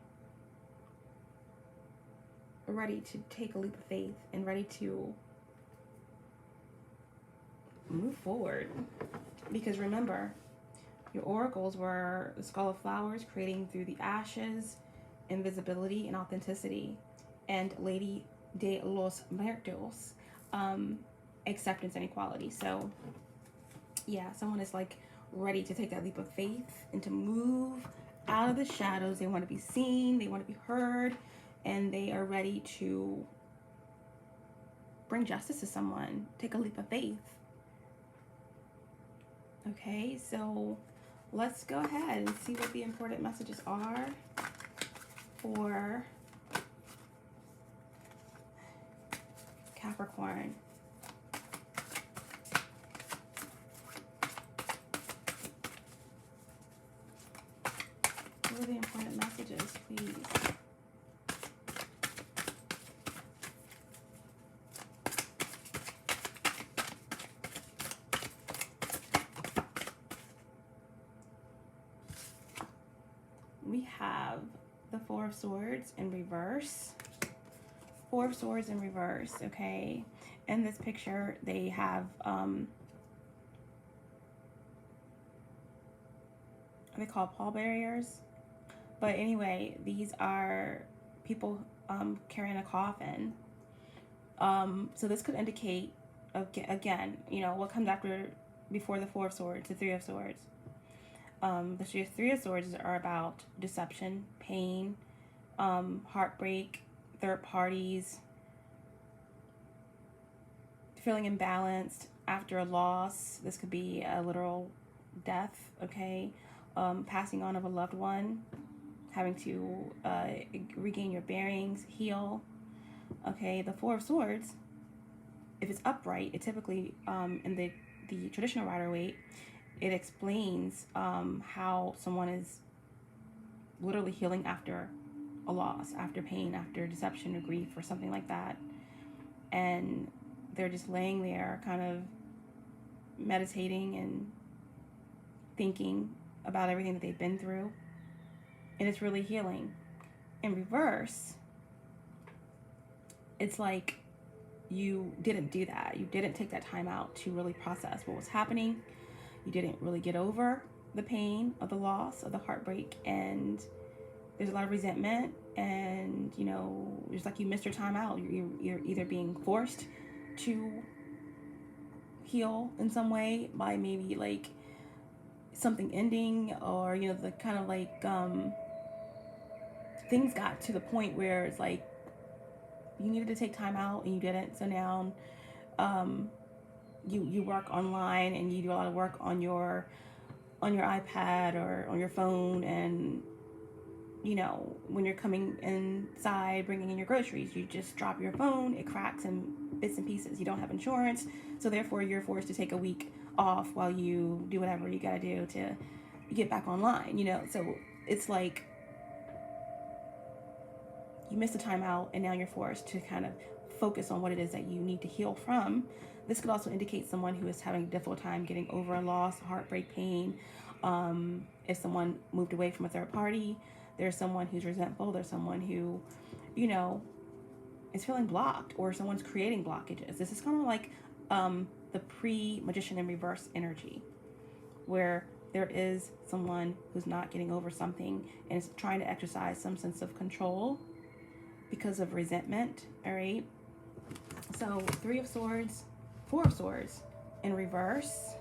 ready to take a leap of faith and ready to move forward. Because remember, your oracles were the Skull of Flowers, creating through the ashes, invisibility and authenticity, and Lady de los Muertos, acceptance and equality. So yeah, someone is like ready to take that leap of faith and to move out of the shadows. They want to be seen, they want to be heard, and they are ready to bring justice to someone, take a leap of faith. Okay, so let's go ahead and see what the important messages are for Capricorn. What are the important messages, please? We have the Four of Swords in reverse. Four of Swords in reverse, okay? In this picture, they have, they call pallbearers. But anyway, these are people carrying a coffin. So this could indicate, again, you know, what comes after, before the Four of Swords, the Three of Swords. The Three of Swords are about deception, pain, heartbreak, third parties, feeling imbalanced after a loss. This could be a literal death, okay? Passing on of a loved one, having to regain your bearings, heal. Okay, the Four of Swords, if it's upright, it typically, in the traditional Rider-Waite, it explains how someone is literally healing after a loss, after pain, after deception or grief or something like that. And they're just laying there kind of meditating and thinking about everything that they've been through. And it's really healing. In reverse, it's like you didn't do that. You didn't take that time out to really process what was happening. You didn't really get over the pain of the loss, of the heartbreak, and there's a lot of resentment, and you know, it's like you missed your time out. You're either being forced to heal in some way by maybe like something ending, or you know, the kind of like things got to the point where it's like you needed to take time out and you didn't. So now you work online and you do a lot of work on your iPad or on your phone, and you know, when you're coming inside bringing in your groceries, you just drop your phone, it cracks in bits and pieces. You don't have insurance, so therefore you're forced to take a week off while you do whatever you gotta do to get back online, you know. So it's like you missed the time out and now you're forced to kind of focus on what it is that you need to heal from. This could also indicate someone who is having a difficult time getting over a loss, heartbreak, pain. If someone moved away from a third party, there's someone who's resentful, there's someone who, you know, is feeling blocked, or someone's creating blockages. This is kind of like the pre-magician in reverse energy, where there is someone who's not getting over something and is trying to exercise some sense of control because of resentment. All right. So 3 of Swords, 4 of Swords in reverse.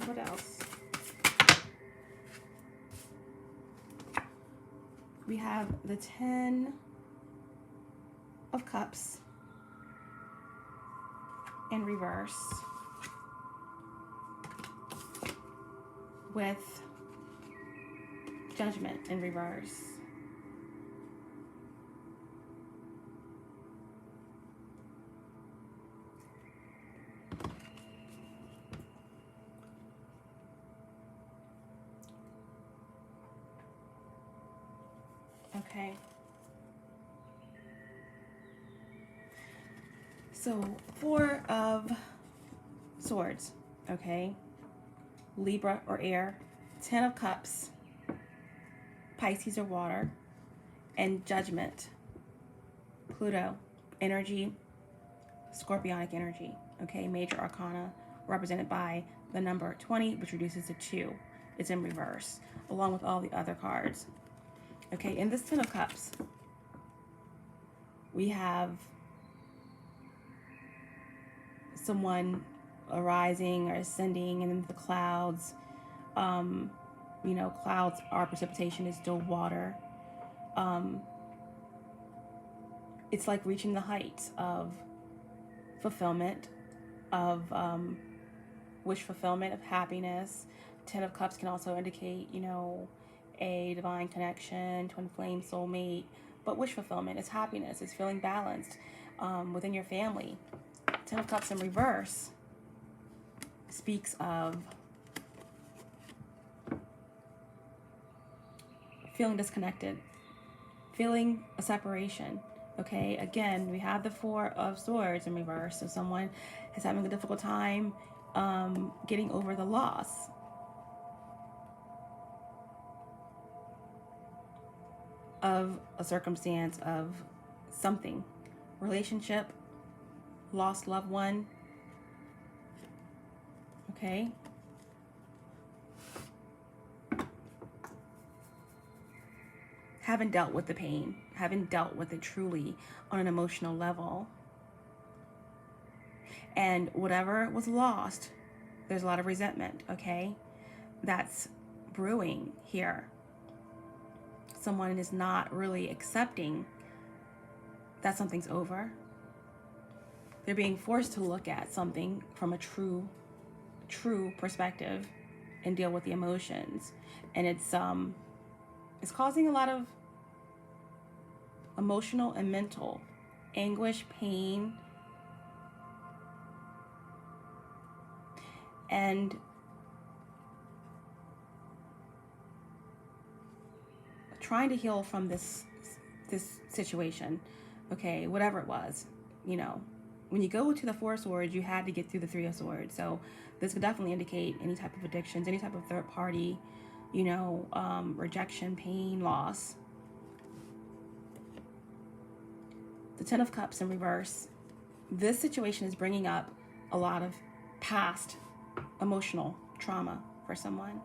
What else? We have the 10 of Cups in reverse with Judgment in reverse. Okay. So 4 of Swords, okay? Libra or air, 10 of Cups, Pisces or water, and Judgment, Pluto energy, Scorpionic energy, okay? Major arcana represented by the number 20, which reduces to 2. It's in reverse, along with all the other cards. Okay, in this 10 of Cups, we have someone arising or ascending in the clouds. You know, clouds are precipitation, is still water. It's like reaching the heights of fulfillment, of wish fulfillment, of happiness. 10 of Cups can also indicate, you know, a divine connection, twin flame, soulmate. But wish fulfillment is happiness, it's feeling balanced within your family. 10 of Cups in reverse speaks of feeling disconnected, feeling a separation. Okay, again, we have the 4 of Swords in reverse. So someone is having a difficult time getting over the loss. Of a circumstance, of something, relationship, lost loved one. Okay. Haven't dealt with the pain, haven't dealt with it truly on an emotional level. And whatever was lost, there's a lot of resentment, okay? That's brewing here. Someone is not really accepting that something's over. They're being forced to look at something from a true perspective and deal with the emotions. And it's causing a lot of emotional and mental anguish, pain, and trying to heal from this situation, okay, whatever it was. You know, when you go to the 4 of Swords, you had to get through the 3 of Swords. So this could definitely indicate any type of addictions, any type of third party, you know, rejection, pain, loss. The 10 of Cups in reverse. This situation is bringing up a lot of past emotional trauma for someone.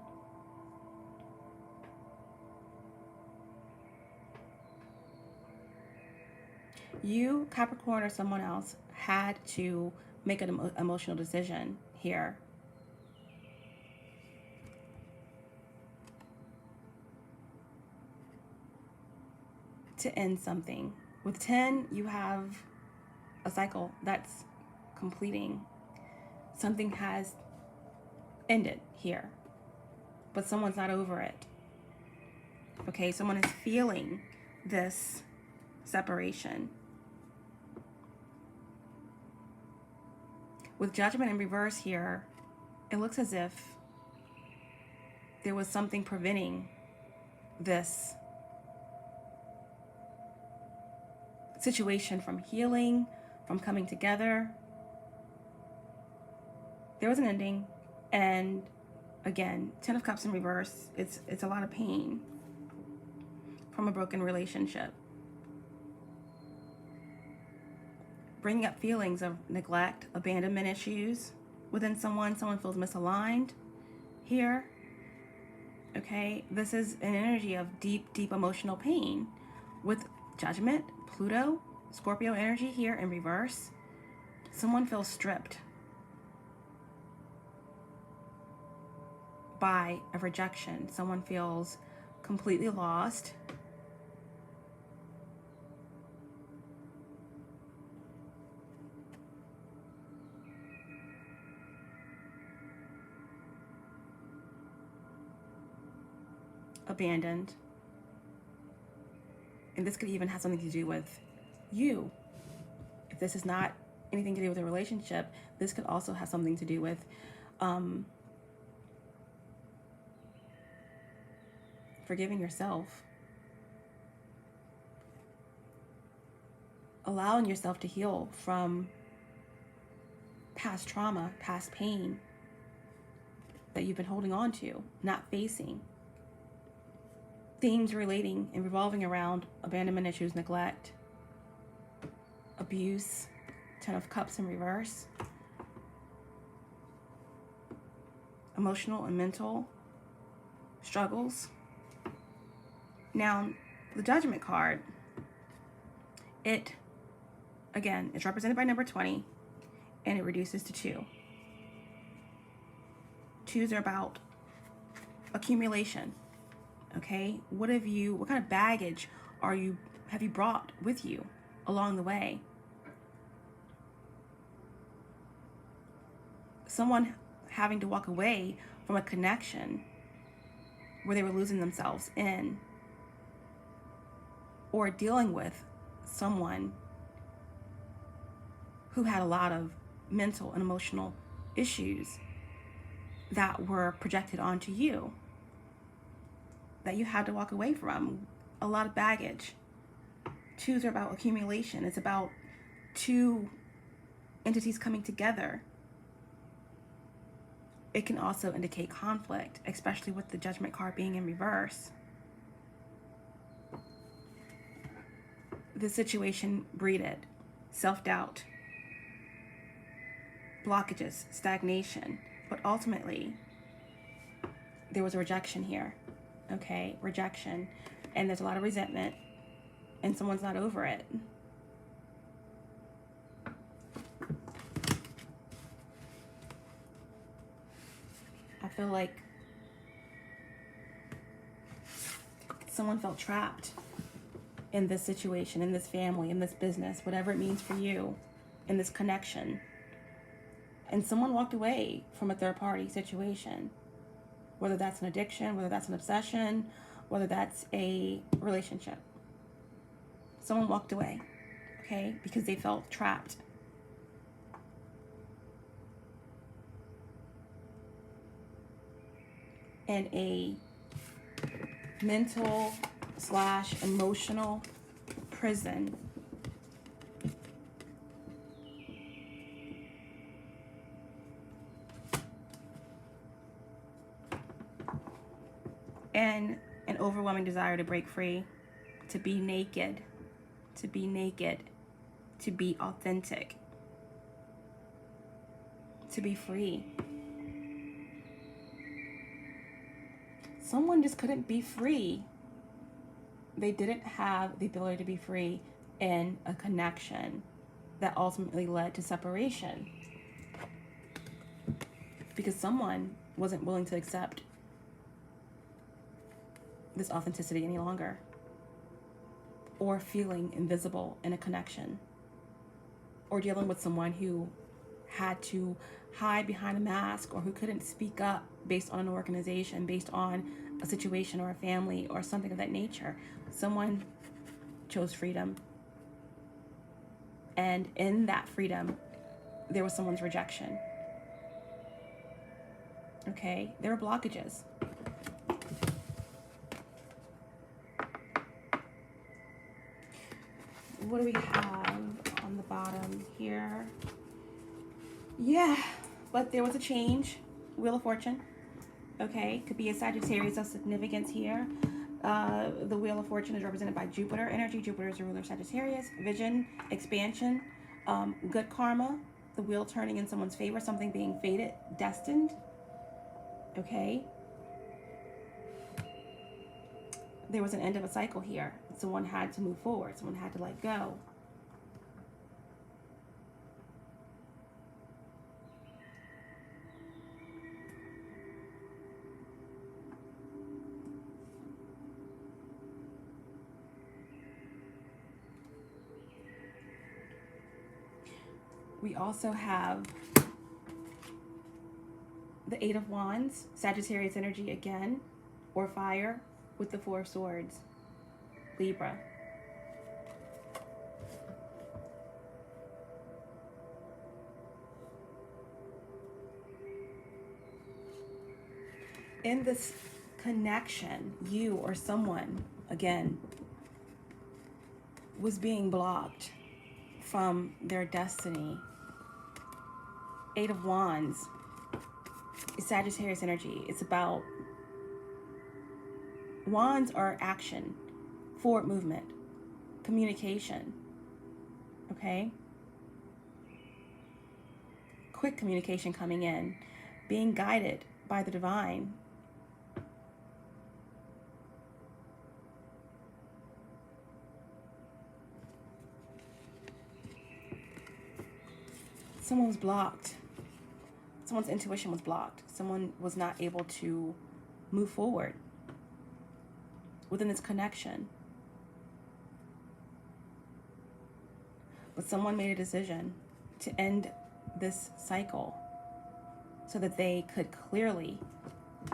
You, Capricorn, or someone else had to make an emotional decision here. To end something. With 10, you have a cycle that's completing. Something has ended here, but someone's not over it. Okay, someone is feeling this separation. With Judgment in reverse here, it looks as if there was something preventing this situation from healing, from coming together. There was an ending, and again, 10 of Cups in reverse, it's a lot of pain from a broken relationship. Bringing up feelings of neglect, abandonment issues within someone. Someone feels misaligned here. Okay, this is an energy of deep, deep emotional pain. With Judgment, Pluto, Scorpio energy here in reverse. Someone feels stripped by a rejection. Someone feels completely lost. Abandoned. And this could even have something to do with you. If this is not anything to do with a relationship, this could also have something to do with forgiving yourself. Allowing yourself to heal from past trauma, past pain that you've been holding on to, not facing. Themes relating and revolving around abandonment issues, neglect, abuse, 10 of Cups in reverse, emotional and mental struggles. Now, the Judgment card, again, it's represented by number 20, and it reduces to 2. 2s are about accumulation. Okay, what kind of baggage have you brought with you along the way? Someone having to walk away from a connection where they were losing themselves in, or dealing with someone who had a lot of mental and emotional issues that were projected onto you, that you had to walk away from. A lot of baggage. 2s are about accumulation. It's about 2 entities coming together. It can also indicate conflict, especially with the Judgment card being in reverse. The situation breeded self-doubt, blockages, stagnation, but ultimately there was a rejection here. Okay, rejection, and there's a lot of resentment, and someone's not over it. I feel like someone felt trapped in this situation, in this family, in this business, whatever it means for you, in this connection. And someone walked away from a third-party situation. Whether that's an addiction, whether that's an obsession, whether that's a relationship. Someone walked away, okay, because they felt trapped. In a mental / emotional prison. And an overwhelming desire to break free, to be naked, to be authentic, to be free. Someone just couldn't be free. They didn't have the ability to be free in a connection that ultimately led to separation because someone wasn't willing to accept this authenticity any longer, or feeling invisible in a connection, or dealing with someone who had to hide behind a mask, or who couldn't speak up based on an organization, based on a situation or a family or something of that nature. Someone chose freedom, and in that freedom there was someone's rejection. Okay, there were blockages. What do we have on the bottom here? Yeah, but there was a change. Wheel of Fortune. Okay, could be a Sagittarius of significance here. The Wheel of Fortune is represented by Jupiter energy. Jupiter is the ruler of Sagittarius. Vision, expansion, good karma, the wheel turning in someone's favor, something being fated, destined. Okay. There was an end of a cycle here. Someone had to move forward. Someone had to let go. We also have the Eight of Wands, Sagittarius energy again, or fire, with the Four of Swords, Libra. In this connection, you or someone, again, was being blocked from their destiny. Eight of Wands is Sagittarius energy. It's about, wands are action, forward movement, communication, okay? Quick communication coming in, being guided by the divine. Someone was blocked. Someone's intuition was blocked. Someone was not able to move forward within this connection. But someone made a decision to end this cycle so that they could clearly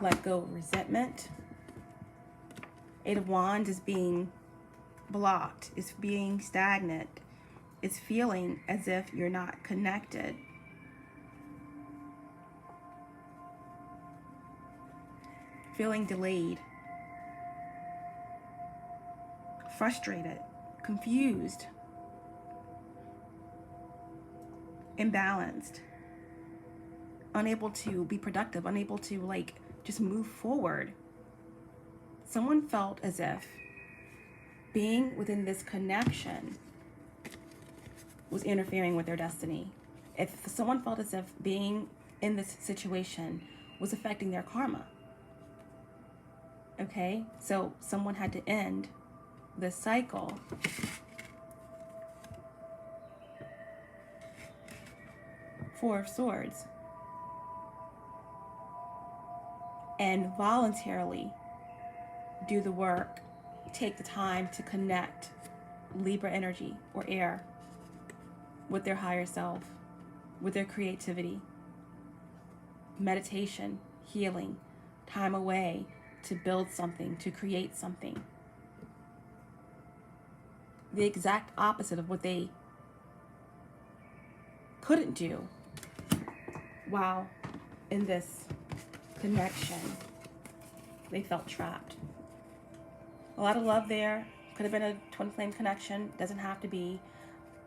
let go of resentment. Eight of Wands is being blocked, is being stagnant. It's feeling as if you're not connected. Feeling delayed, frustrated, confused, imbalanced, unable to be productive, unable to just move forward. Someone felt as if being within this connection was interfering with their destiny. If someone felt as if being in this situation was affecting their karma. Okay, so someone had to end this cycle. Four of Swords. And voluntarily do the work, take the time to connect Libra energy or air with their higher self, with their creativity, meditation, healing, time away to build something, to create something. The exact opposite of what they couldn't do while in this connection. They felt trapped. A lot of love there. Could have been a twin flame connection. Doesn't have to be.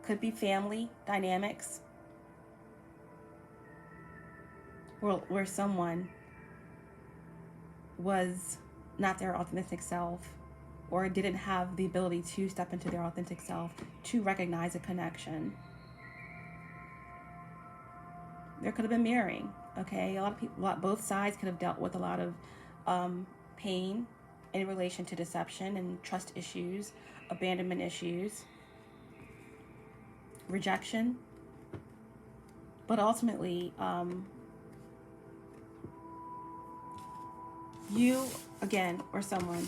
Could be family dynamics. Where someone was not their authentic self, or didn't have the ability to step into their authentic self, to recognize a connection. There could have been mirroring, okay? A lot of people, both sides could have dealt with a lot of pain in relation to deception and trust issues, abandonment issues. rejection. But ultimately, you, again, or someone,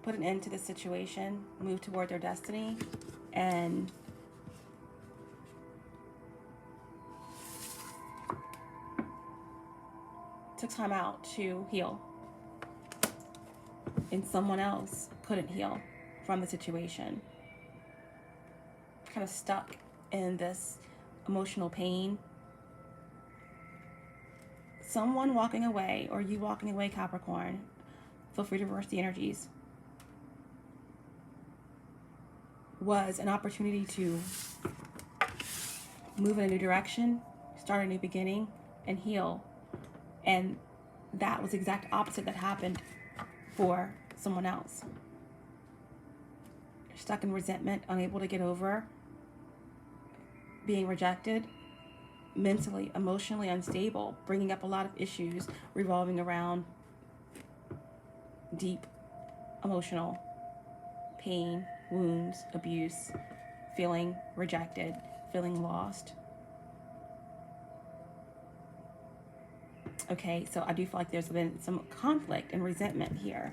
put an end to the situation, move toward their destiny, and took time out to heal. And someone else couldn't heal from the situation. Kind of stuck in this emotional pain. Someone walking away, or you walking away, Capricorn, feel free to reverse the energies, was an opportunity to move in a new direction, start a new beginning, and heal. And that was the exact opposite that happened for someone else. You're stuck in resentment, unable to get over being rejected, mentally, emotionally unstable, bringing up a lot of issues revolving around deep emotional pain, wounds, abuse, feeling rejected, feeling lost. Okay, so I do feel like there's been some conflict and resentment here.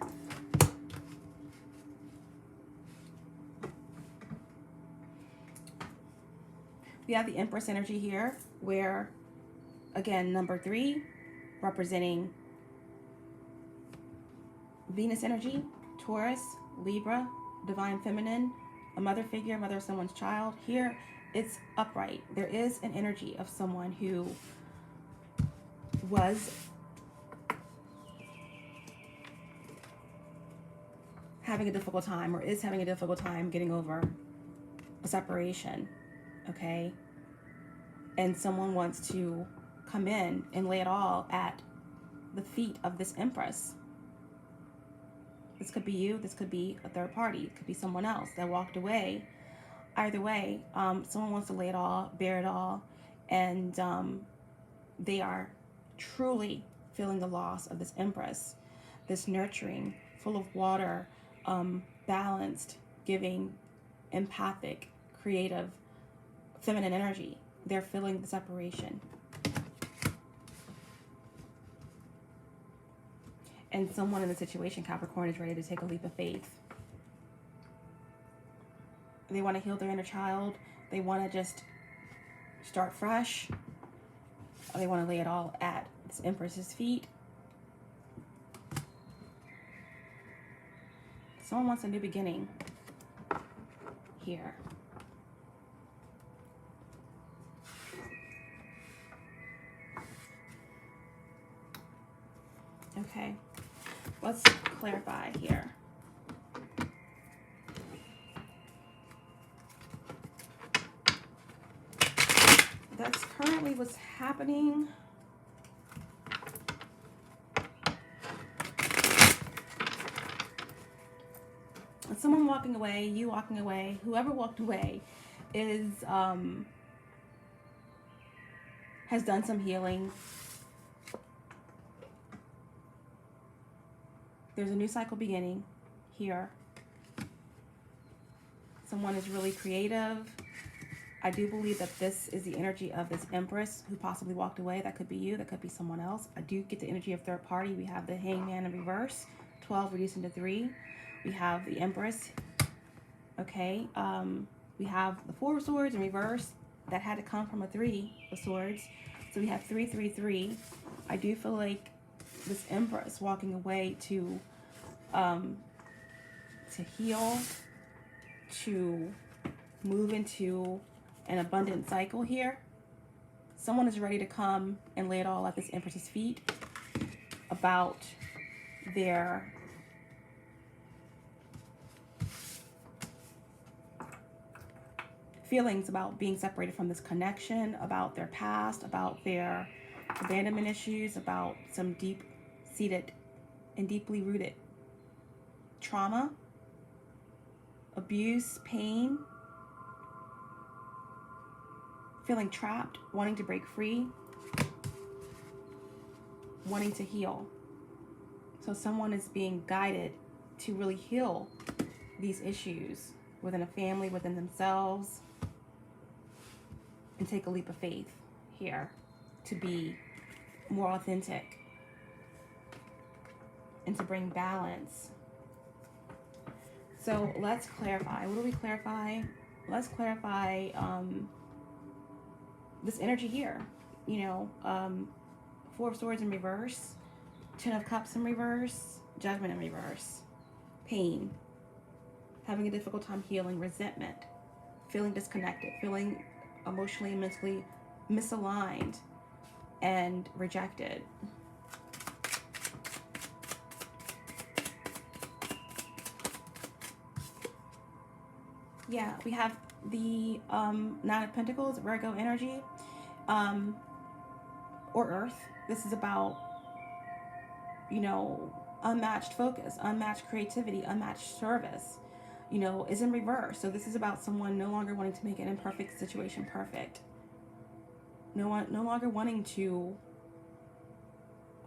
We have the Empress energy here, where, again, number 3, representing Venus energy, Taurus, Libra, Divine Feminine, a mother figure, mother of someone's child. Here, it's upright. There is an energy of someone who was having a difficult time, or is having a difficult time getting over a separation, okay? And someone wants to come in and lay it all at the feet of this Empress. This could be you, this could be a third party, it could be someone else that walked away. Either way, someone wants to lay it all, bear it all, and they are truly feeling the loss of this Empress, this nurturing, full of water, balanced, giving, empathic, creative, feminine energy. They're feeling the separation. And someone in the situation, Capricorn, is ready to take a leap of faith. They want to heal their inner child. They want to just start fresh. Or they want to lay it all at this Empress's feet. Someone wants a new beginning here. Okay, let's clarify here. That's currently what's happening. Someone walking away, you walking away, whoever walked away is has done some healing. There's a new cycle beginning here. Someone is really creative. I do believe that this is the energy of this Empress who possibly walked away. That could be you, that could be someone else. I do get the energy of third party. We have the Hangman in reverse, 12 reduced into 3. We have the Empress. Okay, we have the 4 of Swords in reverse. That had to come from a 3 of Swords. So we have 3, 3, 3. I do feel like this Empress walking away to heal, to move into an abundant cycle here. Someone is ready to come and lay it all at this Empress's feet about their feelings about being separated from this connection, about their past, about their abandonment issues, about some deep-seated and deeply rooted trauma, abuse, pain, feeling trapped, wanting to break free, wanting to heal. So someone is being guided to really heal these issues within a family, within themselves, and take a leap of faith here to be more authentic and to bring balance. So let's clarify. What do we clarify? Let's clarify this energy here. You know, Four of Swords in reverse, Ten of Cups in reverse, Judgment in reverse, pain, having a difficult time healing, resentment, feeling disconnected, feeling emotionally and mentally misaligned and rejected. Yeah, we have the Nine of Pentacles, Virgo energy, or Earth. This is about, you know, unmatched focus, unmatched creativity, unmatched service, you know, is in reverse. So this is about someone no longer wanting to make an imperfect situation perfect. No longer wanting to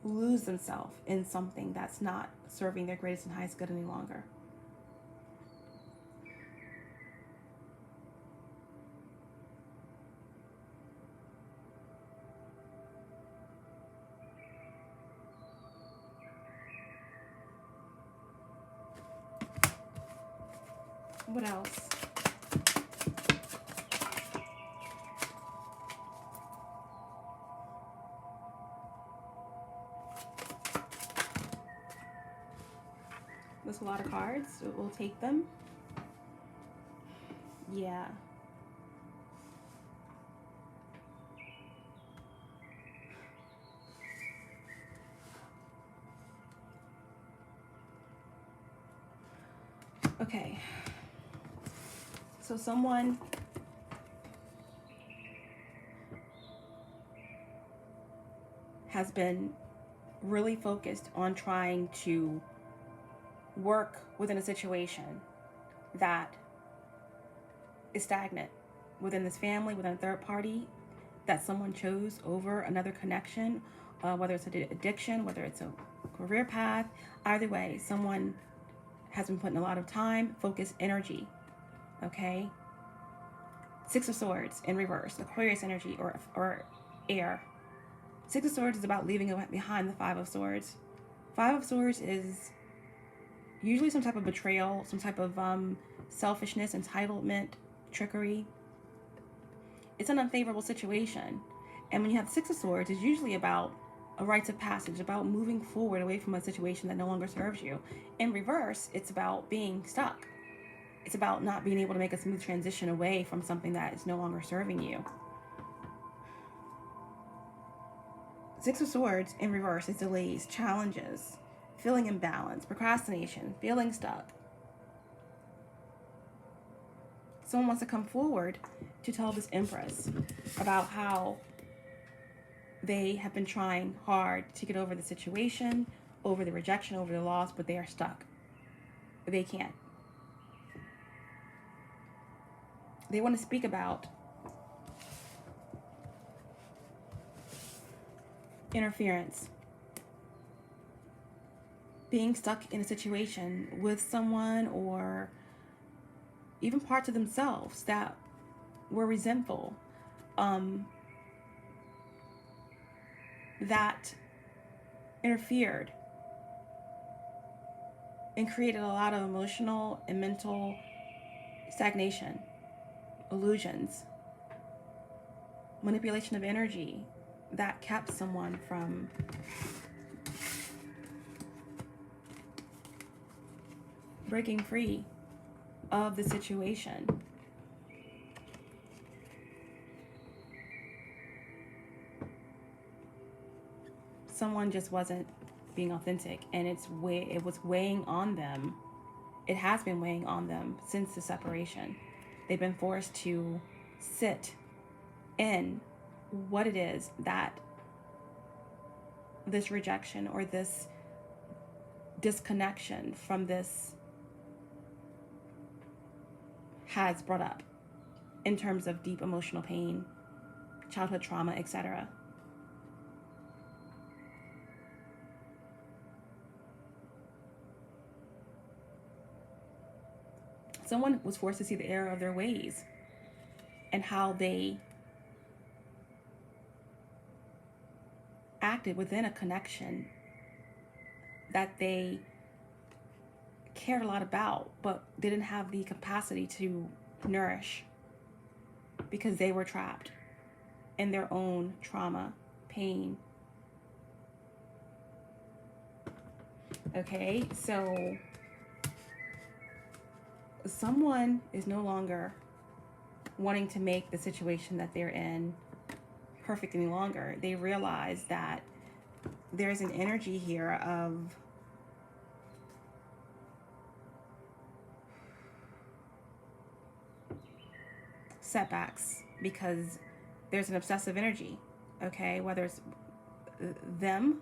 lose themselves in something that's not serving their greatest and highest good any longer. What else? There's a lot of cards, so we'll take them. Yeah. Okay. So someone has been really focused on trying to work within a situation that is stagnant within this family, within a third party that someone chose over another connection, whether it's an addiction, whether it's a career path. Either way, someone has been putting a lot of time, focus, energy. Okay? Six of Swords in reverse, Aquarius energy or air. Six of Swords is about leaving behind the Five of Swords. Five of Swords is usually some type of betrayal, some type of selfishness, entitlement, trickery. It's an unfavorable situation. And when you have Six of Swords, it's usually about a rites of passage, about moving forward away from a situation that no longer serves you. In reverse, it's about being stuck. It's about not being able to make a smooth transition away from something that is no longer serving you. Six of Swords in reverse is delays, challenges, feeling imbalanced, procrastination, feeling stuck. Someone wants to come forward to tell this Empress about how they have been trying hard to get over the situation, over the rejection, over the loss, but they are stuck. They can't. They want to speak about interference, being stuck in a situation with someone or even parts of themselves that were resentful, that interfered and created a lot of emotional and mental stagnation, illusions, manipulation of energy that kept someone from breaking free of the situation. Someone just wasn't being authentic, and it was weighing on them. It has been weighing on them since the separation. They've been forced to sit in what it is that this rejection or this disconnection from this has brought up in terms of deep emotional pain, childhood trauma, etc. Someone was forced to see the error of their ways and how they acted within a connection that they cared a lot about, but didn't have the capacity to nourish because they were trapped in their own trauma, pain. Okay, so someone is no longer wanting to make the situation that they're in perfect any longer. They realize that there's an energy here of setbacks because there's an obsessive energy. Okay, whether it's them,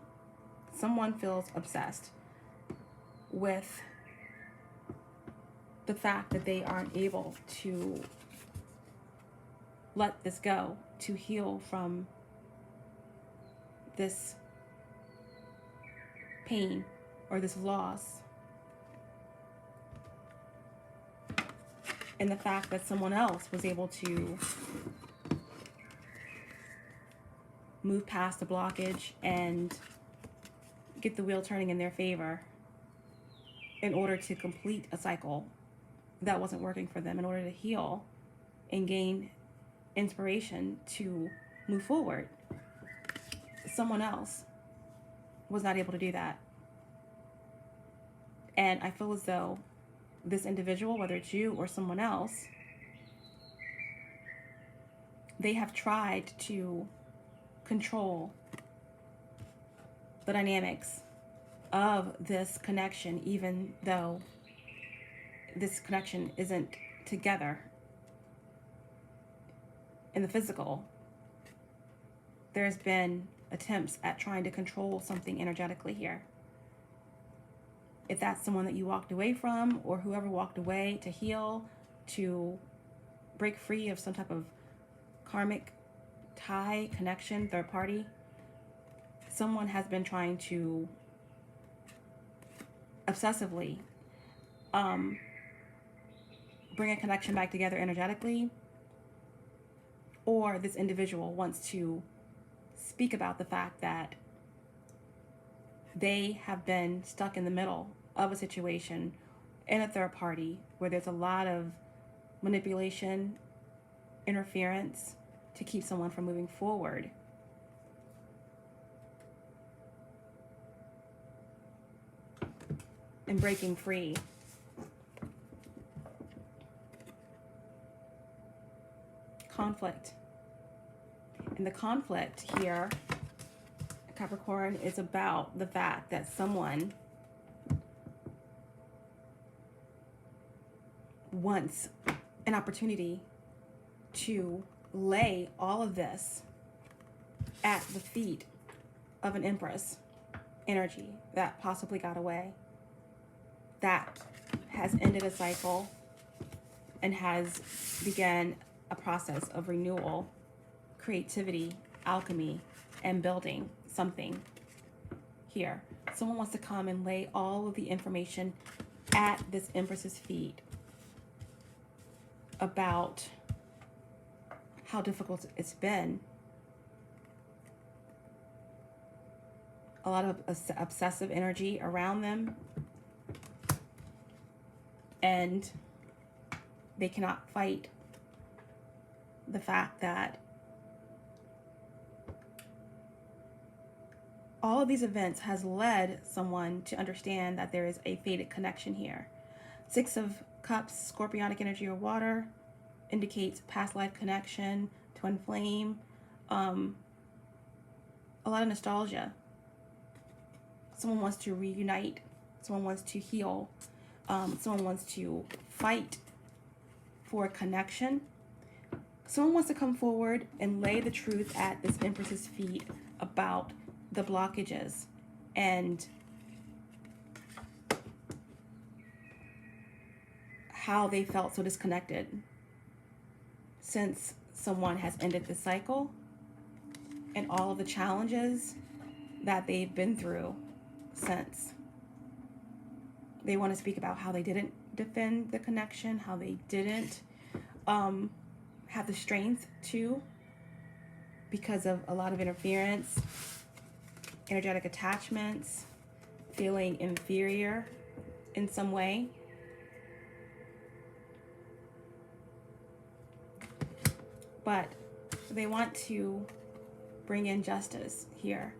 someone feels obsessed with the fact that they aren't able to let this go, to heal from this pain or this loss. And the fact that someone else was able to move past the blockage and get the wheel turning in their favor in order to complete a cycle that wasn't working for them, in order to heal and gain inspiration to move forward. Someone else was not able to do that. And I feel as though this individual, whether it's you or someone else, they have tried to control the dynamics of this connection, even though this connection isn't together in the physical. There's been attempts at trying to control something energetically here. If that's someone that you walked away from, or whoever walked away to heal, to break free of some type of karmic tie, connection, third party, someone has been trying to obsessively bring a connection back together energetically, or this individual wants to speak about the fact that they have been stuck in the middle of a situation in a third party where there's a lot of manipulation, interference to keep someone from moving forward. And breaking free. Conflict. And the conflict here, Capricorn, is about the fact that someone wants an opportunity to lay all of this at the feet of an Empress energy that possibly got away, that has ended a cycle and has begun a process of renewal, creativity, alchemy, and building something here. Someone wants to come and lay all of the information at this Empress's feet about how difficult it's been. A lot of obsessive energy around them, and they cannot fight the fact that all of these events has led someone to understand that there is a fated connection here. 6 of Cups, scorpionic energy or water, indicates past life connection, twin flame, a lot of nostalgia. Someone wants to reunite, someone wants to heal, someone wants to fight for a connection. Someone wants to come forward and lay the truth at this Empress's feet about the blockages and how they felt so disconnected since someone has ended the cycle and all of the challenges that they've been through since. They want to speak about how they didn't defend the connection, how they didn't have the strength to, because of a lot of interference, energetic attachments, feeling inferior in some way. But they want to bring in justice here.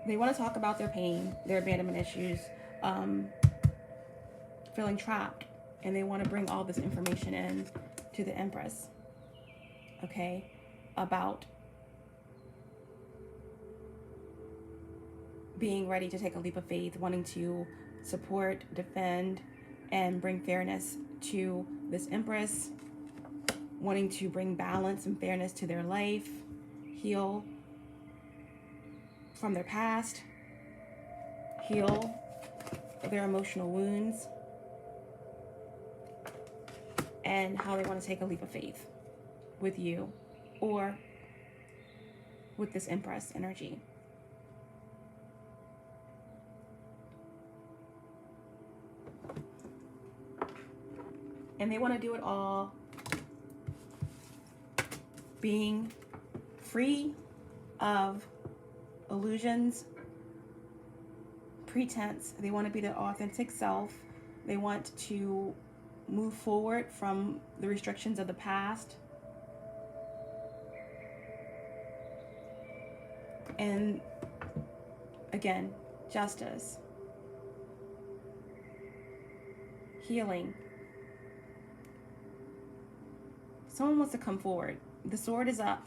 They want to talk about their pain, their abandonment issues, feeling trapped, and they want to bring all this information in to the Empress, okay, about being ready to take a leap of faith, wanting to support, defend, and bring fairness to this Empress, wanting to bring balance and fairness to their life, heal from their past, heal their emotional wounds, and how they want to take a leap of faith with you or with this Empress energy. And they want to do it all being free of illusions, pretense. They want to be their authentic self. They want to move forward from the restrictions of the past. And again, justice, healing. Someone wants to come forward. The sword is up,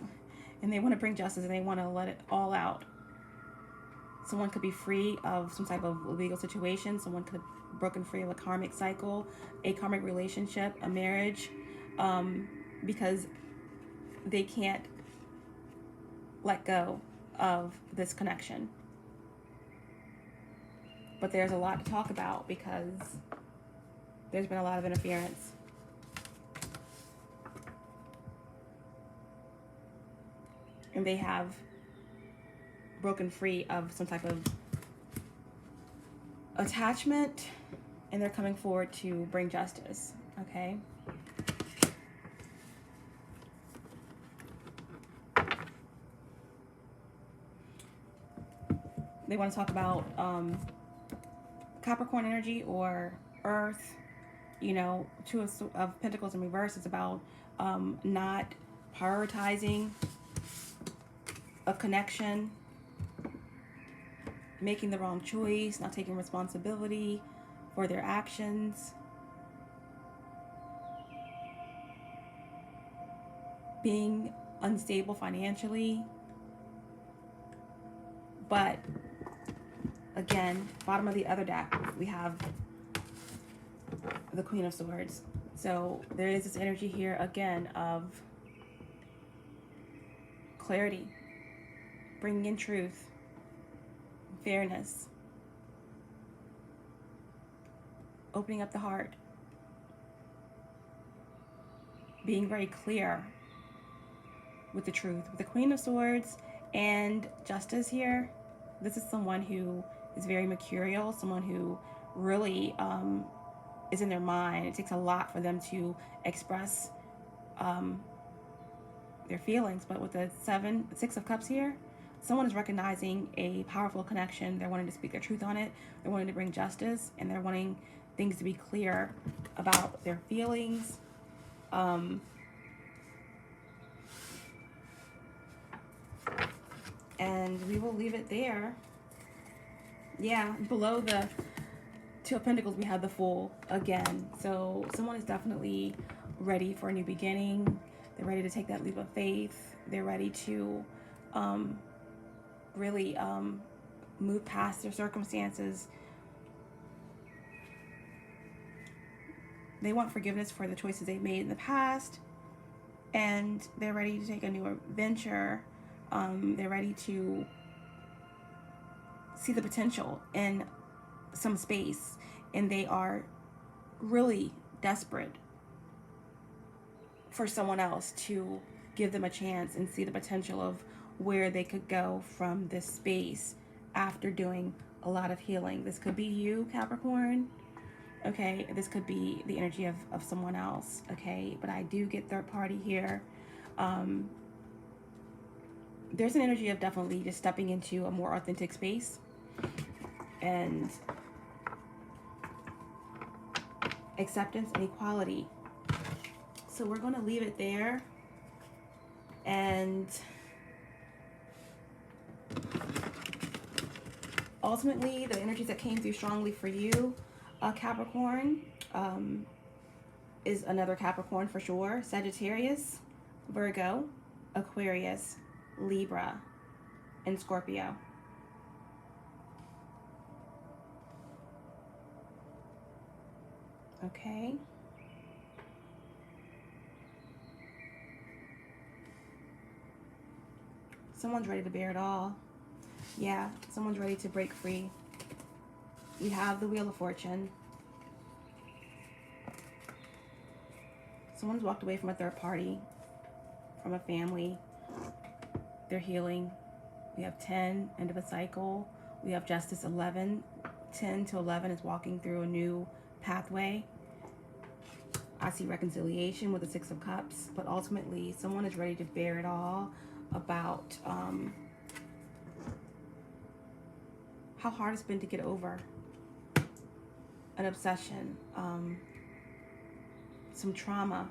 and they want to bring justice, and they want to let it all out. Someone could be free of some type of legal situation. Someone could have broken free of a karmic cycle, a karmic relationship, a marriage, because they can't let go of this connection. But there's a lot to talk about because there's been a lot of interference. And they have broken free of some type of attachment, and they're coming forward to bring justice, okay? They want to talk about Capricorn energy or Earth. You know, Two of Pentacles in reverse is about not prioritizing a connection, making the wrong choice, not taking responsibility for their actions, being unstable financially. But again, bottom of the other deck, we have the Queen of Swords. So there is this energy here again of clarity, bringing in truth, fairness, opening up the heart, being very clear with the truth. With the Queen of Swords and Justice here, this is someone who is very mercurial, someone who really is in their mind. It takes a lot for them to express their feelings. But with the Six of Cups here, someone is recognizing a powerful connection. They're wanting to speak their truth on it. They're wanting to bring justice, and they're wanting things to be clear about their feelings. And we will leave it there. Yeah, below the Two of Pentacles, we have the Fool again. So someone is definitely ready for a new beginning. They're ready to take that leap of faith. They're ready to really move past their circumstances. They want forgiveness for the choices they've made in the past, and they're ready to take a new adventure. They're ready to see the potential in some space, and they are really desperate for someone else to give them a chance and see the potential of where they could go from this space after doing a lot of healing. This could be you, Capricorn. Okay, this could be the energy of someone else. Okay, but I do get third party here. There's an energy of definitely just stepping into a more authentic space and acceptance and equality. So we're going to leave it there. And ultimately, the energies that came through strongly for you, Capricorn, is another Capricorn for sure. Sagittarius, Virgo, Aquarius, Libra, and Scorpio. Okay. Someone's ready to bear it all. Yeah, someone's ready to break free. We have the Wheel of Fortune. Someone's walked away from a third party, from a family. They're healing. We have 10, end of a cycle. We have Justice, 11. 10 to 11 is walking through a new pathway. I see reconciliation with the 6 of Cups, but ultimately someone is ready to bear it all about how hard it's been to get over an obsession, some trauma,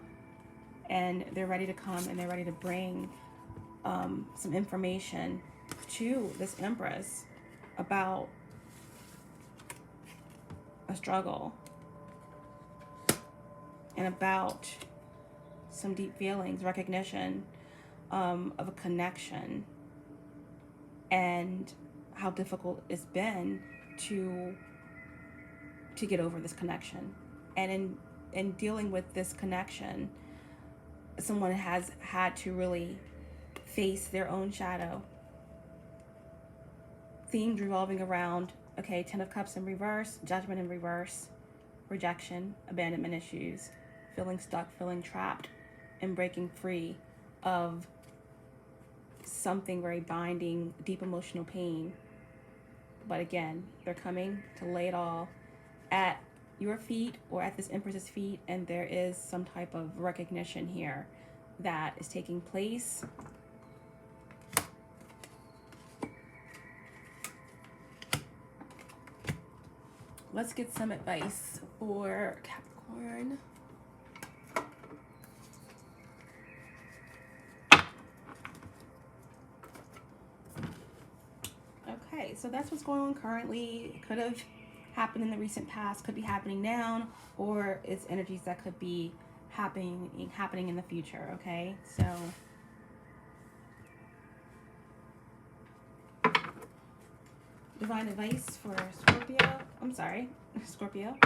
and they're ready to come and they're ready to bring some information to this Empress about a struggle and about some deep feelings, recognition of a connection, and how difficult it's been to get over this connection. And in dealing with this connection, someone has had to really face their own shadow. Themes revolving around, okay, 10 of Cups in reverse, Judgment in reverse, rejection, abandonment issues, feeling stuck, feeling trapped, and breaking free of something very binding, deep emotional pain. But again, they're coming to lay it all at your feet or at this Empress's feet, and there is some type of recognition here that is taking place. Let's get some advice for Capricorn. Okay, so that's what's going on currently. It could have happened in the recent past, could be happening now, or it's energies that could be happening in the future. Okay, so divine advice for Scorpio. I'm sorry, Scorpio.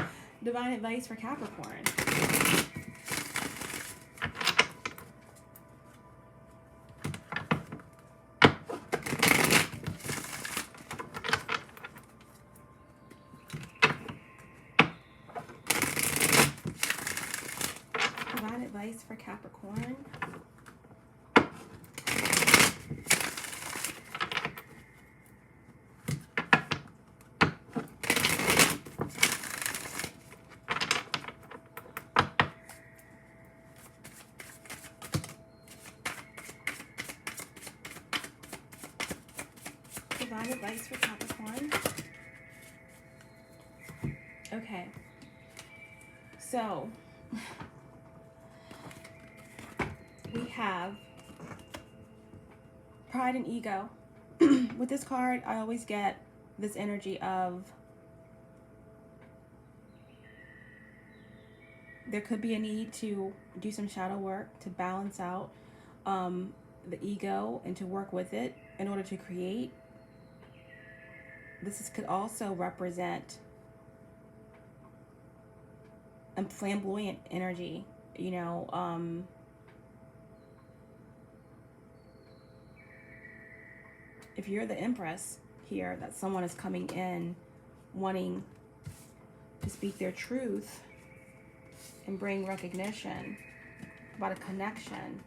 Divine advice for Capricorn. Divine advice for Capricorn. Divine advice for Capricorn. Okay, so we have pride and ego. With this card, I always get this energy of there could be a need to do some shadow work to balance out the ego and to work with it in order to create. This could also represent a flamboyant energy, you know, if you're the Empress here, that someone is coming in wanting to speak their truth and bring recognition about a connection.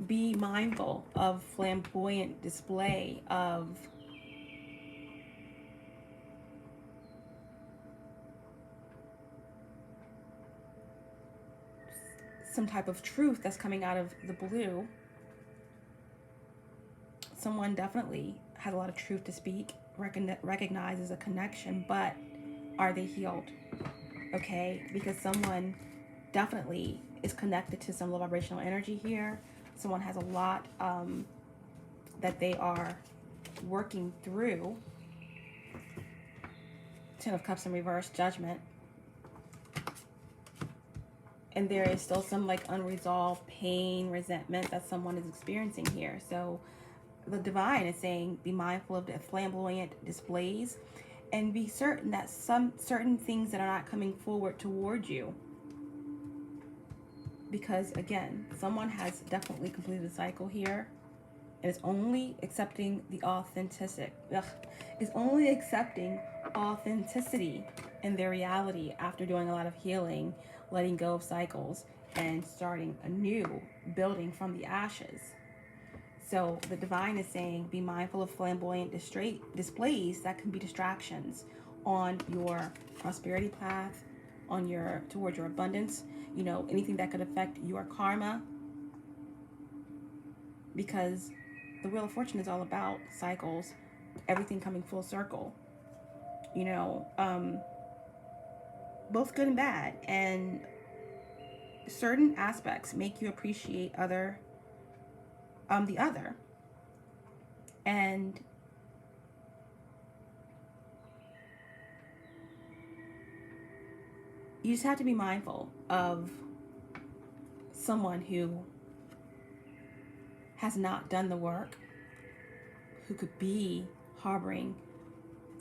Be mindful of flamboyant display of some type of truth that's coming out of the blue. Someone definitely has a lot of truth to speak, recognizes a connection, but are they healed? Okay, because someone definitely is connected to some low vibrational energy here. Someone has a lot that they are working through. Ten of Cups in reverse, Judgment. And there is still some like unresolved pain, resentment that someone is experiencing here. So the divine is saying, be mindful of the flamboyant displays and be certain that some certain things that are not coming forward towards you. Because again, someone has definitely completed the cycle here and is only accepting the authenticity. Is only accepting authenticity in their reality after doing a lot of healing, letting go of cycles, and starting anew, building from the ashes. So the divine is saying, be mindful of flamboyant displays that can be distractions on your prosperity path, on your towards your abundance, you know, anything that could affect your karma. Because the Wheel of Fortune is all about cycles, everything coming full circle. You know, both good and bad. And certain aspects make you appreciate the other. And you just have to be mindful of someone who has not done the work, who could be harboring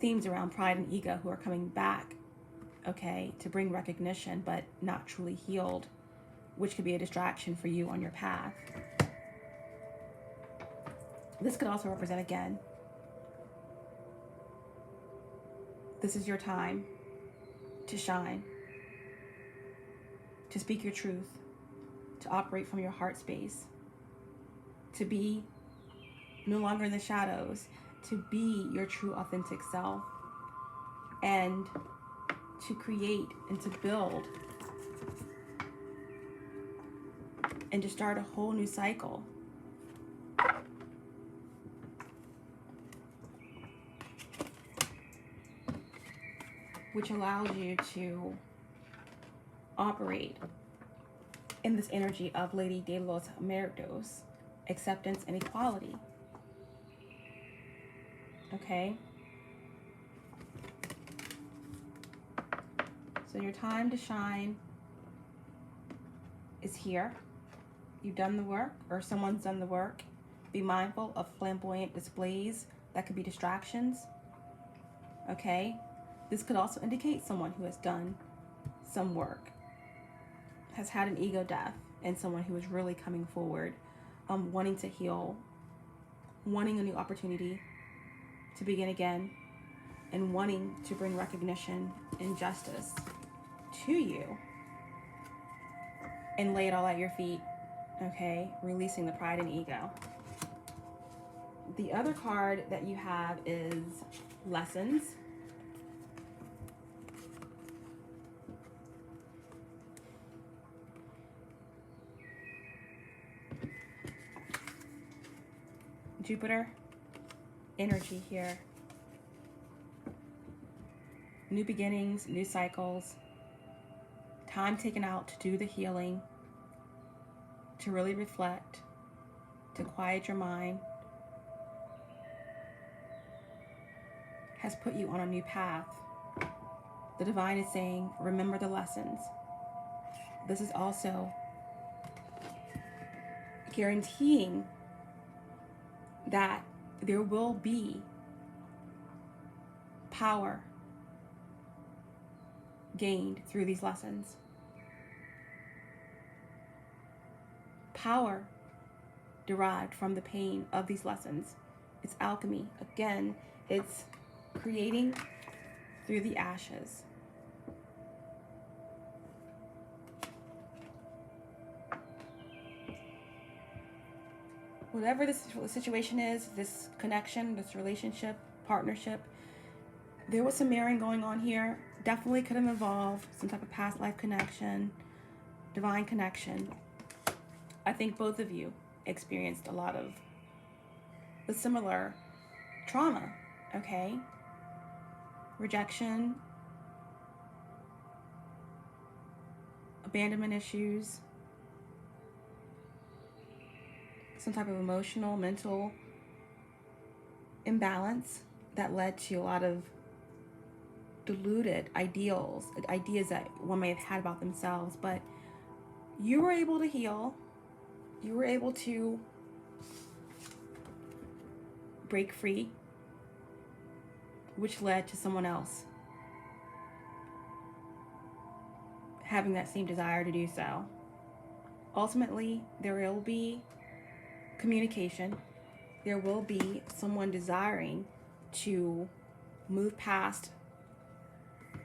themes around pride and ego, who are coming back, okay, to bring recognition, but not truly healed, which could be a distraction for you on your path. This could also represent, again, this is your time to shine, to speak your truth, to operate from your heart space, to be no longer in the shadows, to be your true authentic self, and to create and to build and to start a whole new cycle. Which allows you to operate in this energy of Lady de los Muertos, acceptance and equality. Okay? So your time to shine is here. You've done the work, or someone's done the work. Be mindful of flamboyant displays that could be distractions. Okay? This could also indicate someone who has done some work, has had an ego death, and someone who is really coming forward, wanting to heal, wanting a new opportunity to begin again, and wanting to bring recognition and justice to you and lay it all at your feet, okay? Releasing the pride and ego. The other card that you have is Lessons. Jupiter energy here. New beginnings, new cycles. Time taken out to do the healing, to really reflect, to quiet your mind, has put you on a new path. The divine is saying, remember the lessons. This is also guaranteeing that there will be power gained through these lessons. Power derived from the pain of these lessons. It's alchemy. Again, it's creating through the ashes. whatever this situation is, this connection, this relationship, partnership, there was some mirroring going on here. Definitely could have involved some type of past life connection, divine connection. I think both of you experienced a lot of the similar trauma, okay? Rejection, abandonment issues, some type of emotional, mental imbalance that led to a lot of diluted ideas that one may have had about themselves. But you were able to heal. You were able to break free, which led to someone else having that same desire to do so. Ultimately, there will be communication. There will be someone desiring to move past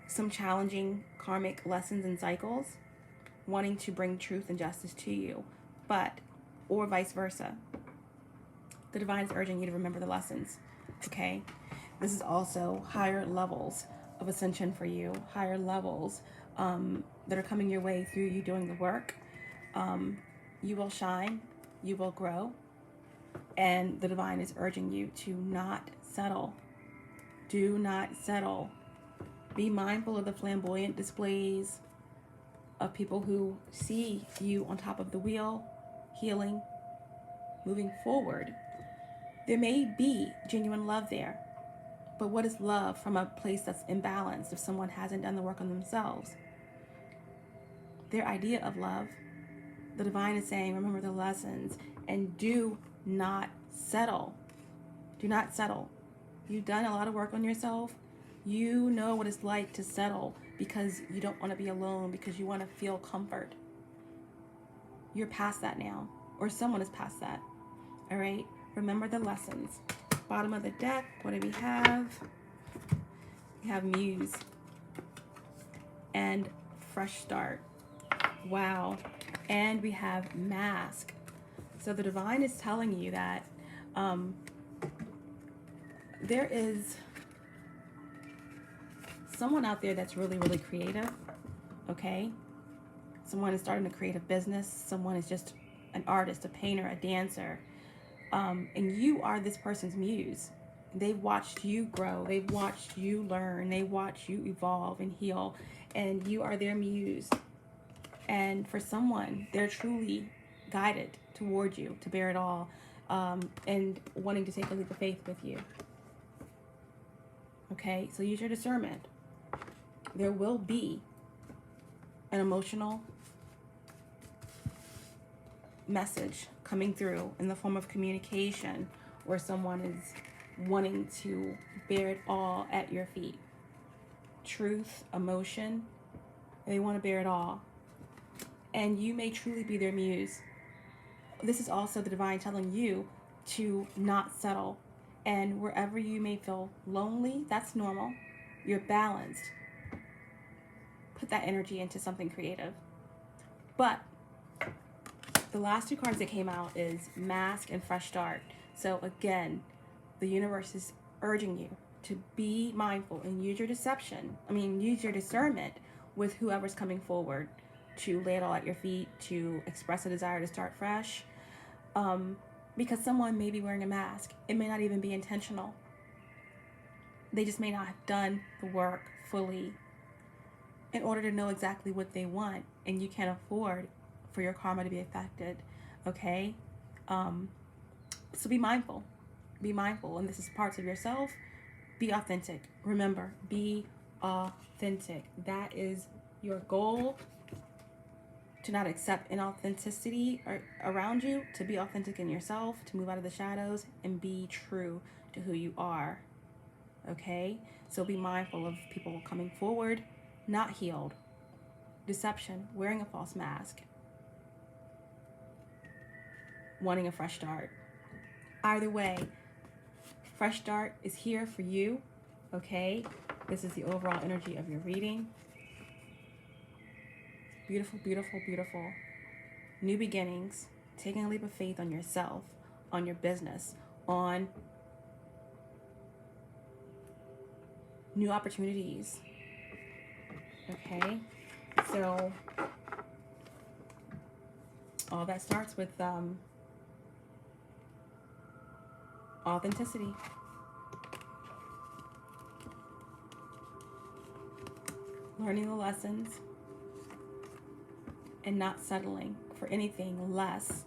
some challenging karmic lessons and cycles, wanting to bring truth and justice to you, or vice versa. The divine is urging you to remember the lessons, okay? This is also higher levels of ascension for you, higher levels that are coming your way through you doing the work. You will shine, you will grow, and the divine is urging you to not settle. Do not settle. Be mindful of the flamboyant displays of people who see you on top of the wheel, healing, moving forward. There may be genuine love there, but what is love from a place that's imbalanced if someone hasn't done the work on themselves? Their idea of love, the divine is saying, remember the lessons and do not settle. Do not settle. You've done a lot of work on yourself. You know what it's like to settle because you don't want to be alone, because you want to feel comfort. You're past that now, or someone is past that. All right? Remember the lessons. Bottom of the deck, what do we have? We have Muse and Fresh Start. Wow. And we have Mask. So the divine is telling you that there is someone out there that's really, really creative, okay? Someone is starting a creative business. Someone is just an artist, a painter, a dancer. And you are this person's muse. They've watched you grow. They've watched you learn. They watch you evolve and heal. And you are their muse. And for someone, they're truly guided toward you to bear it all, and wanting to take a leap of faith with you. Okay, so use your discernment. There will be an emotional message coming through in the form of communication where someone is wanting to bear it all at your feet. Truth, emotion, they want to bear it all. And you may truly be their muse. This is also the divine telling you to not settle. And wherever you may feel lonely, that's normal. You're balanced. Put that energy into something creative. But the last two cards that came out is Mask and Fresh Start. So again, the universe is urging you to be mindful and use your use your discernment with whoever's coming forward to lay it all at your feet, to express a desire to start fresh. Because someone may be wearing a mask. It may not even be intentional. They just may not have done the work fully in order to know exactly what they want, and you can't afford for your karma to be affected, okay? So be mindful. Be mindful, and this is parts of yourself. Be authentic. Remember, be authentic. That is your goal. To not accept inauthenticity around you, to be authentic in yourself, to move out of the shadows and be true to who you are, okay? So be mindful of people coming forward, not healed, deception, wearing a false mask, wanting a fresh start. Either way, fresh start is here for you, okay? This is the overall energy of your reading. Beautiful, beautiful, beautiful. New beginnings, taking a leap of faith on yourself, on your business, on new opportunities. Okay, so all that starts with authenticity. Learning the lessons and not settling for anything less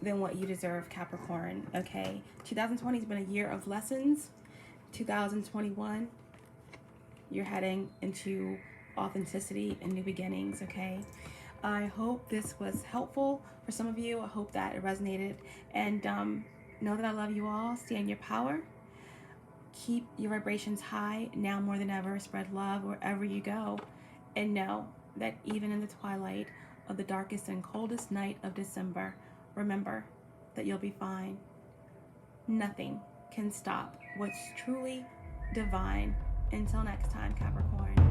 than what you deserve, Capricorn. Okay, 2020 has been a year of lessons. 2021, you're heading into authenticity and new beginnings. Okay, I hope this was helpful for some of you. I hope that it resonated, and know that I love you all. Stay in your power. Keep your vibrations high now more than ever. Spread love wherever you go, and know that even in the twilight of the darkest and coldest night of December, remember that you'll be fine. Nothing can stop what's truly divine. Until next time, Capricorn.